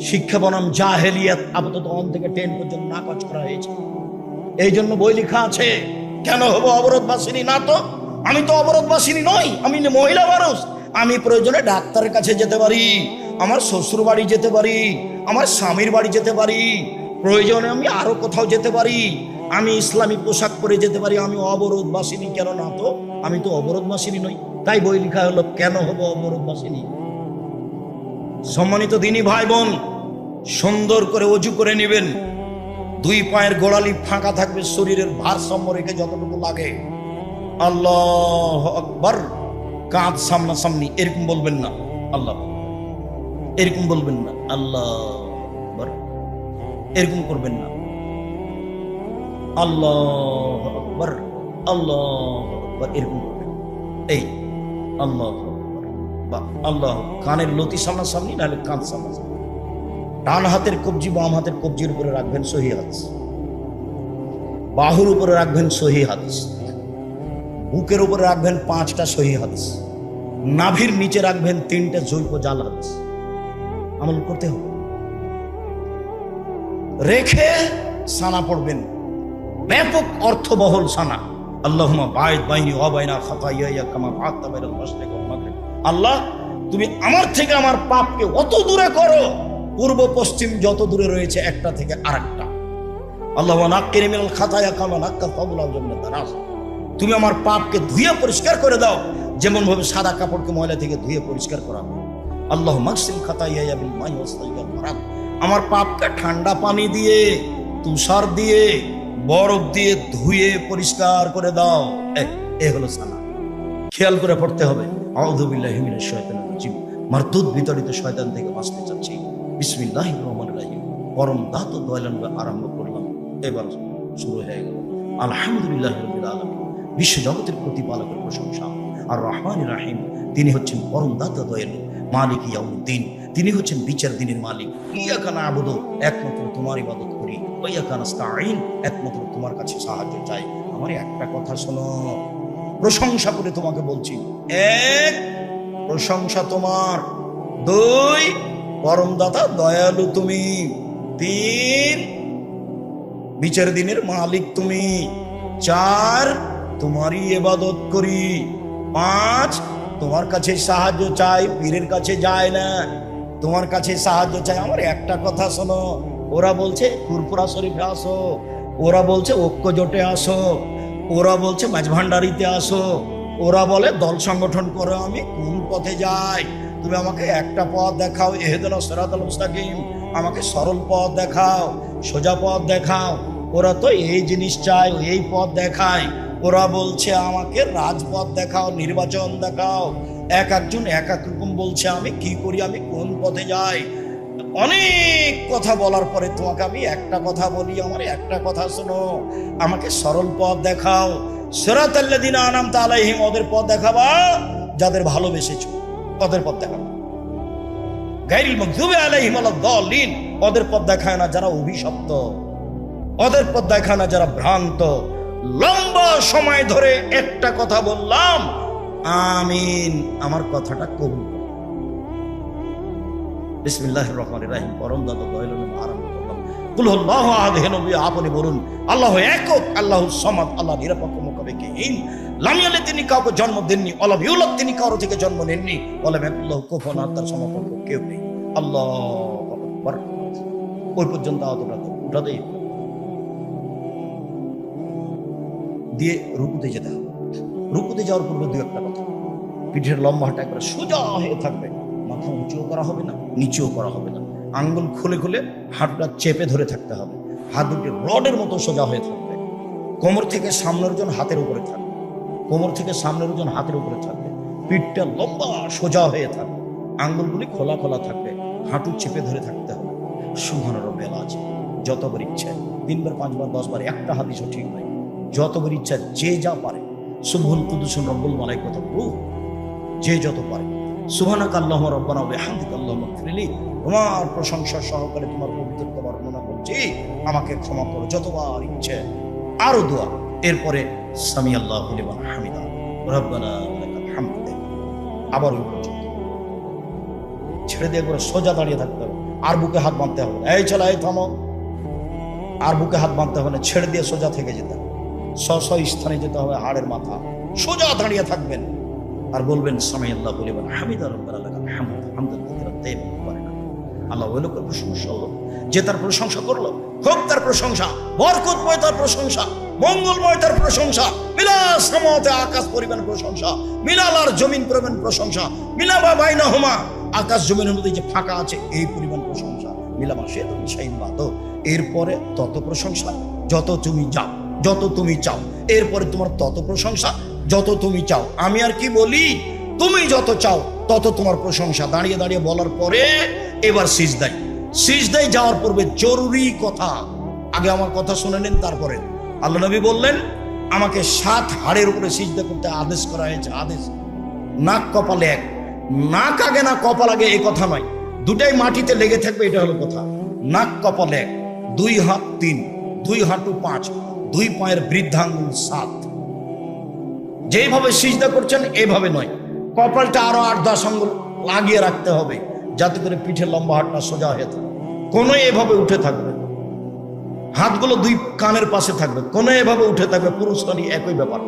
শিক্ষা বনাম জাহেলিয়াত, আপাতত 1 থেকে 10 পর্যন্ত নাকচ করা হয়েছে। এই জন্য বই লেখা আছে। কেন হবো অবরোধবাসিনী? না তো, আমি তো অবরোধবাসিনী নই, আমি মহিলা মানুষ। আমি প্রয়োজনে ডাক্তারের কাছে যেতে পারি, আমার শ্বশুর বাড়ি যেতে পারি, আমার স্বামীর বাড়ি যেতে পারি, প্রয়োজনে আমি আরো কোথাও যেতে পারি, আমি ইসলামী পোশাক পরে যেতে পারি। আমি অবরোধবাসিনী কেন? না তো, আমি তো অবরোধবাসিনী নই। তাই বই লেখা হলো কেন হবো অবরোধবাসিনী। সম্মানিত দিনী ভাই বোন, সুন্দর করে অজু করে নেবেন। 2 পায়ের গোড়ালি ফাঁকা থাকবে, শরীরের ভারসাম্য রেখে যতটুকু লাগে। আল্লাহু আকবার। কাঁধ সামনাসামনি, এরকম বলবেন না আল্লাহ, এরকম বলবেন না আল্লাহু আকবার, এরকম করবেন না আল্লাহু আকবার, আল্লাহু আকবার, এরকম করবেন। এই আল্লাহু আকবার বা আল্লাহ। কানের লতি সামনাসামনি, নাহলে কাঁধ সামনাসামনি। ডান হাতের কবজি বাম হাতের কবজির উপরে রাখবেন, সহিহ হাদিস। বাহুর উপরে রাখবেন, সহিহ হাদিস। বুকের উপরে রাখবেন 5টা সহিহ হাদিস। নাভির নিচে রাখবেন 3টে জৈব জাল হাদিস। আমল করতে হবে। রেখে সানা পড়বেন, ব্যাপক অর্থবহল সানা। আল্লাহুম্মা বাঈদ বাইনি ওয়া বাইনা খাতায়ায়া কামা বা'আদতা বাইনাল মাশরিক ওয়াল মাগরিব। আল্লাহ, তুমি আমার থেকে আমার পাপকে অত দূরে করো, পূর্ব পশ্চিম যত দূরে রয়েছে একটা থেকে আরেকটা। আল্লাহুম্মা নাক্কিনি মিনাল খাতায়া কামা নাক্কা সাবুল জান্নাত রাস। তুমি আমার পাপকে ধুয়ে পরিষ্কার করে দাও, যেমন ভাবে সাদা কাপড়কে ময়লা থেকে ধুয়ে পরিষ্কার করা হয়। আল্লাহুম্মা মাগসিল খাতায়ায়া বিল মাই ওয়াস সালজি ওয়াল বারাদ। আমার পাপকে ঠান্ডা পানি দিয়ে, তুষার দিয়ে, বরফ দিয়ে ধুয়ে পরিষ্কার করে দাও। এ হলো সানা। খেয়াল করে পড়তে হবে। আউযু বিল্লাহি মিনাশ শাইতানির রাজিম। মারদুদ বিতাড়িত শয়তান থেকে বাঁচতে চাচ্ছি। বিসমিল্লাহির রহমানির রহিম। পরম দাতা দয়ালু আরম্ভ করলাম, এবার শুরু হয়ে গেল। আলহামদুলিল্লাহি রাব্বিল আলামিন। বিশ্ব জগতের প্রতিপালকের প্রশংসা। আর রহমানির রহিম, তিনি হচ্ছেন পরম দাতা দয়ালু। মালিক ইয়াউমিদ্দিন, তিনি হচ্ছেন বিচার দিনের মালিক। ইয়াকা না'বুদু, একমাত্র তোমার ইবাদত করি। ওয়া ইয়াকা নাস্তাঈন, একমাত্র তোমার কাছে সাহায্য চাই। আমার একটা কথা শোনো, প্রশংসা করে তোমাকে বলছি। 1, প্রশংসা তোমার। 2, পরম দাতা দয়ালু তুমি। 3, বিচার দিনের মালিক তুমি। 4, তোমারই ইবাদত করি। 5, তোমার কাছে সাহায্য চাই, পীরের কাছে যায় না, তোমার কাছে সাহায্য চাই। আমার একটা কথা শোনো, ওরা বলছে ফুরফুরা শরীফে আসো, ওরা বলছে ঐক্য জোটে আসো, ওরা বলছে মাঝভান্ডারিতে আসো, ওরা বলে দল সংগঠন করো। আমি কোন পথে যাই? তুমি আমাকে একটা পথ দেখাও। ইহদিনাস সিরাতাল মুস্তাকিম। আমাকে সরল পথ দেখাও, সোজা পথ দেখাও। ওরা তো এই জিনিস চায়, এই পথ দেখায়। ওরা বলছে আমাকে রাজপথ দেখাও, নির্বাচন দেখাও। এক একজন এক এক রকম বলছে। আমি কি করি, আমি কোন পথে যাই? অনেক কথা বলার পরে তোমাকে আমি একটা কথা বলি, আমার একটা কথা শোনো, আমাকে সরল পথ দেখাও। সিরাতাল্লাযিনা আনআমতা আলাইহিম, ওদের পথ দেখাবা যাদের ভালোবেসেছো, ওদের পথ দেখাবা। গায়রিল মাগদুবি আলাইহিম ওয়ালাদ-দাল্লিন, ওদের পথ দেখায় না যারা অভিশপ্ত, ওদের পথ দেখায় না যারা ভ্রান্ত। লম্বা সময় ধরে একটা কথা বললাম, আমিন, আমার কথাটা কবুল। বিসমিল্লাহির রহমানির রহিম, পরম দয়ালু দয়ালু নামে আরম্ভ করলাম। কুল হুয়াল্লাহু আহাদ, হে নবী আপনি বলুন আল্লাহু একক, আল্লাহুস সামাদ, আল্লাহ নিরপেক্ষ, মুখাপেক্ষিহীন। লাম ইয়ালিদ, তিনি কাউকে জন্ম দেননি। ওয়ালাম ইউলাদ, তিনি কারো থেকে জন্ম নেননি। ওয়ালাম ইয়াকুল লাহু কুফুয়ান আহাদ, তার সমকক্ষ কেউ নেই। আল্লাহু আকবার। ওই পর্যন্ত উঠাতেই দিয়ে রুকুতে যেতে হবে। রুকুতে যাওয়ার পূর্বে দু একটা কথা, পিঠের লম্বাটা একবার সোজা হয়ে থাকবে, মাথা উঁচুও করা হবে না, নিচেও করা হবে না। আঙ্গুল খুলে খুলে হাতটা চেপে ধরে থাকতে হবে। হাত দুটি রডের মতো সোজা হয়ে থাকবে। কোমর থেকে সামনের ওজন হাতের উপরে থাকবে, কোমর থেকে সামনের ওজন হাতের উপরে থাকবে। পিঠটা লম্বা সোজা হয়ে থাকবে, আঙ্গুলগুলি খোলা খোলা থাকবে, হাঁটু চেপে ধরে থাকতে হবে। সুবহান রাব্বিয়াল আযীম, যতবার ইচ্ছে 3 বার 5 বার 10 বার, একটা হাদিসও ঠিক নাই। যতবার ইচ্ছা যে যা পারে, সুবহুল কুদুসুর রব্বুল মালাইকাতুর রূহ, যে যত পারে। সুবহানাকা আল্লাহুম্মা রাব্বানা ওয়া বিহামদিকা আল্লাহুম্মা ইগফিরলি, তোমার প্রশংসা সহকারে তোমার পবিত্রতা বর্ণনা করছি, আমাকে ক্ষমা করো, যতবার ইচ্ছে। আরো দোয়া, এরপরে সামি আল্লাহু লিমান হামিদা, রব্বানা লাকাল হামদ। আবার ওই পর্যন্ত ছেড়ে দিয়ে করে সোজা দাঁড়িয়ে থাকতে হবে। আর বুকে হাত বাঁধতে হবে, এই চলো, এই থামো। আর বুকে হাত বাঁধতে হবে না, ছেড়ে দিয়ে সোজা থেকে যেতে হবে। স্থানে যেতে হবে, হাড়ের মাথা সোজা দাঁড়িয়ে থাকবেন আর বলবেন সামিআল্লাহু লিমান হামিদা, রব্বানা লাকাল হামদ, হামদান কাসীরান তাইয়্যিবান মুবারাকান। আল্লাহ ওই লোকের প্রশংসা হলো যে তার প্রশংসা করলো। হোক তার প্রশংসা, বরকতময় তার প্রশংসা, মঙ্গলময় তার প্রশংসা। মিলা সামাওয়াতি, আকাশ পরিমাণ প্রশংসা, মিলাল আর জমিন পরিমাণ প্রশংসা, মিলামা বাইনাহুমা, আকাশ জমিনের মধ্যে যে ফাঁকা আছে এই পরিমাণ প্রশংসা। মিলামা শাইতুন শাইইন বাদু, এরপরে তত প্রশংসা যত তুমি যাও, যত তুমি চাও। এরপরে তোমার তত প্রশংসা যত তুমি চাও। আমি আর কি বলি, তুমি যত চাও তত তোমার প্রশংসা। দাঁড়িয়ে দাঁড়িয়ে বলার পরে এবার সিজদায়, সিজদায় যাওয়ার পূর্বে জরুরি কথা, আগে আমার কথা শুনে নেন, তারপরে আল্লাহ নবী বললেন আমাকে 7 হাড়ের উপরে সিজদা করতে আদেশ করা হয়েছে। আদেশ, নাক কপালে এক, নাক আগে না কপাল আগে এই কথা নয়, দুটাই মাটিতে লেগে থাকবে, এটা হলো কথা। নাক কপালে এক, 2 হাত 3, 2 হাঁটু 5, 2 পায়ের বৃদ্ধাঙ্গুল 7। যেভাবে সিজদা করছেন এভাবে নয়, কপালটা আরো 8-10 আঙ্গুল লাগিয়ে রাখতে হবে, যাতে করে পিঠের লম্বা হাতটা সোজা হয়ে থাকে। কোনো এভাবে উঠে থাকবে, হাতগুলো 2 কানের পাশে থাকবে, কোনো এভাবে উঠে থাকবে। পুরুষ নারী একই ব্যাপার।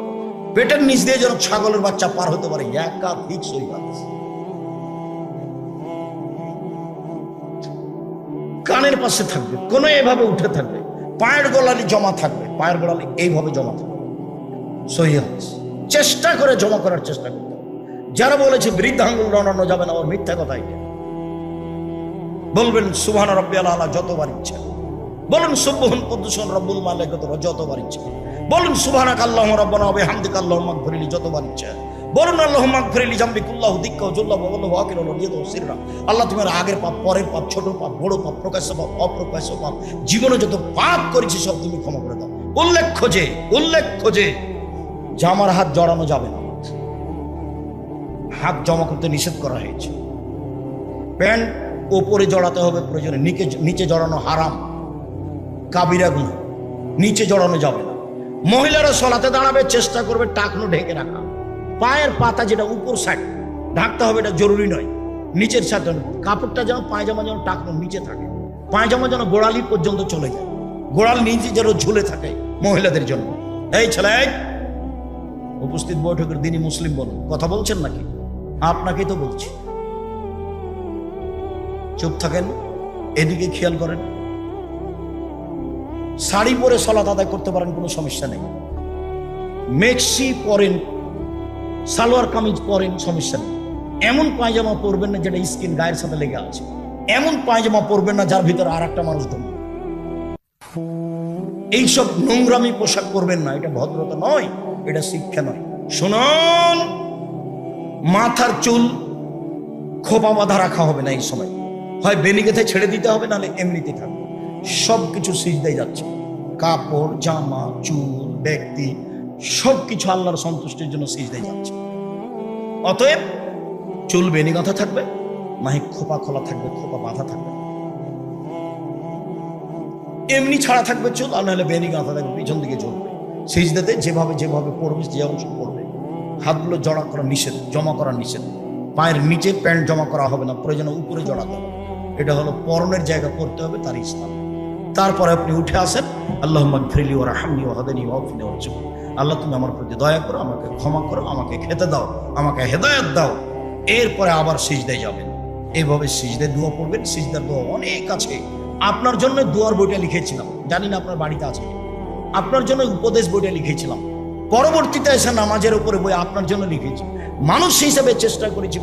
পেটের নিচ দিয়ে যেন ছাগলের বাচ্চা পার হতে পারে, একাধিক সই হাদিস। কানের পাশে থাকবে, কোনো এভাবে উঠে থাকবে। পায়ের গোড়ালি জমা থাকবে, পায়ের গোড়ালি এইভাবে জমা থাকবে, সহি হাদিস। চেষ্টা করে জমা করার চেষ্টা করতে হবে। যারা বলেছে বৃদ্ধাঙ্গুল নাড়ানো যাবে না, ওর মিথ্যা কথা। এটা বলবেন সুবহান রাব্বিয়াল আলা যতবার ইচ্ছা, বলুন সুবহুন কুদ্দুসুন রব্বুল মালাইকাতুর যতবার ইচ্ছা, বলুন সুবহানাকা আল্লাহুম্মা রাব্বানা ওয়া বিহামদিকা আল্লাহুম্মা ইগফিরলি যতবার ইচ্ছা, বলুন আল্লাহুম্মা ইগফিরলি জামবি কুল্লাহু দিক্কা ওয়া জুল্লা ওয়া ওয়াল্লাহু আকিরু ওয়া ইয়াদু সিররা। আল্লাহ তোমার আগের পাপ, পরের পাপ, ছোট পাপ, বড় পাপ, প্রকাশ্য পাপ, অপ্রকাশ্য পাপ, জীবনে যত পাপ করেছি সব তুমি ক্ষমা করে দাও। উল্লেখ্য যে জামার হাত জড়ানো যাবে না, হাত জমা করতে নিষেধ করা হয়েছে। প্যান্ট ওপরে জড়াতে হবে প্রয়োজনে, নিচে জড়ানো হারাম, কাবিরা গুনাহ, নিচে জড়ানো যাবে না। মহিলারা সলাতে দাঁড়াবে, চেষ্টা করবে টাকনো ঢেকে রাখা। পায়ের পাতা যেটা উপর সাইড ঢাকতে হবে, এটা জরুরি নয়। নিচের সাইড কাপড়টা যেন, পায়জামা যেন টাকনো নিচে থাকে, পায়জামা যেন গোড়ালি পর্যন্ত চলে যায়, গোড়াল নিচে যেন ঝুলে থাকে মহিলাদের জন্য। এই ছেলে, উপস্থিত বৈঠকের দিনই মুসলিম বলুন, কথা বলছেন নাকি? আপনাকেই তো বলছি, চুপ থাকেন, এদিকে খেয়াল করেন। শাড়ি পরে সালাত আদায় করতে পারেন, কোনো সমস্যা নেই। মেক্সি পরেন, সালোয়ার কামিজ পরেন, সমস্যা নেই। এমন পায়জামা পরবেন না যেটা স্কিন গায়ের সাথে লেগে আছে, এমন পায়জামা পরবেন না যার ভিতরে আর একটা মানুষ ঢুকবে। এইসব নোংরামি পোশাক পরবেন না, এটা ভদ্রতা নয়, এটা শিক্ষা নয়। শুনুন, মাথার চুল খোপা বাঁধা রাখা হবে না এই সময়, হয় বেনিগেতে ছেড়ে দিতে হবে, নাহলে এমনিতে থাকবে। সবকিছু সিজদায় যাচ্ছে, কাপড়, জামা, চুল, ব্যক্তি, সবকিছু আল্লাহর সন্তুষ্টির জন্য সিজদায় যাচ্ছে। অতএব চুল বেনি গাঁথা থাকবে, নাহি খোপা খোলা থাকবে, খোপা বাঁধা থাকবে, এমনি ছাড়া থাকবে চুল, আর নাহলে বেনি গাঁথা থাকবে, পিছন দিকে চলবে। সিজদাতে যেভাবে যেভাবে পড়বে, যে অংশ পড়বে, হাতগুলো জড়া করা নিষেধ, জমা করা নিষেধ। পায়ের নিচে প্যান্ট জমা করা হবে না, প্রয়োজনে উপরে জড়াতে হবে। এটা হলো পরনের জায়গা করতে হবে, তার ইসলাম। তারপরে আপনি উঠে আসেন, আল্লাহুম্মা গফিরলি ওয়া রাহমনি ওয়া হাদিনি ওয়া আফিনি ওয়ারজুকনি। আল্লাহ তুমি আমার প্রতি দয়া করো, আমাকে ক্ষমা করো, আমাকে খেতে দাও, আমাকে হেদায়েত দাও। এরপরে আবার সিজদায় যাবেন, এইভাবে সিজদায় দোয়া পড়বেন। সিজদার দোয়া অনেক আছে, আপনার জন্য দোয়ার বইটা লিখেছিলাম, জানি না আপনার বাড়িতে আছে, আপনার জন্য উপদেশ বইটা লিখেছিলাম। পরবর্তীতে এসে নামাজের উপরে বই আপনার জন্য লিখেছি। মানুষ হিসেবে চেষ্টা করেছি।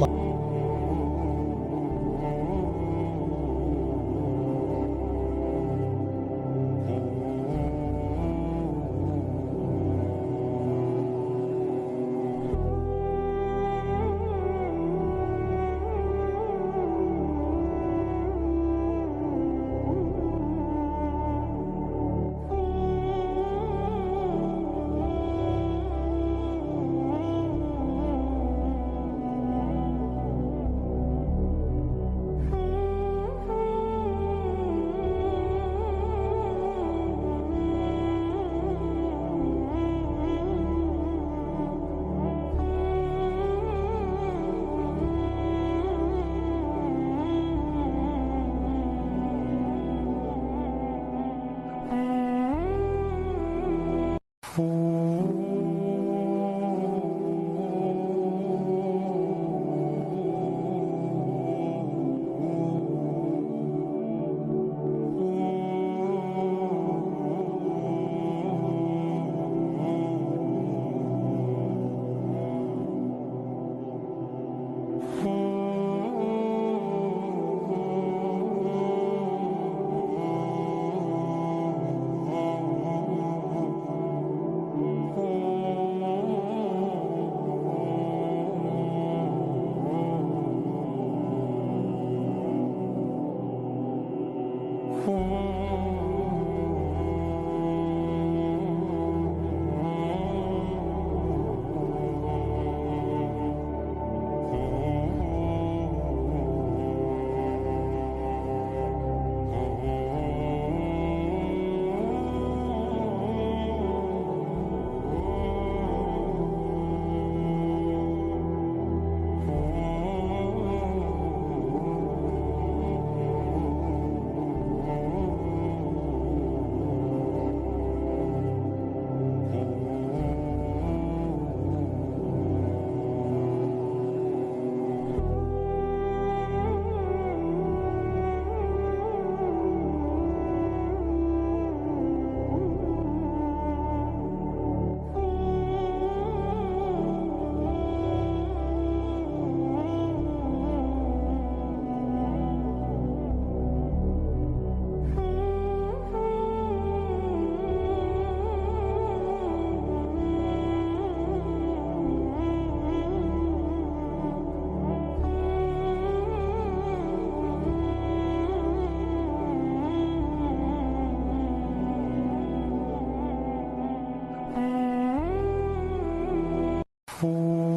Ooh.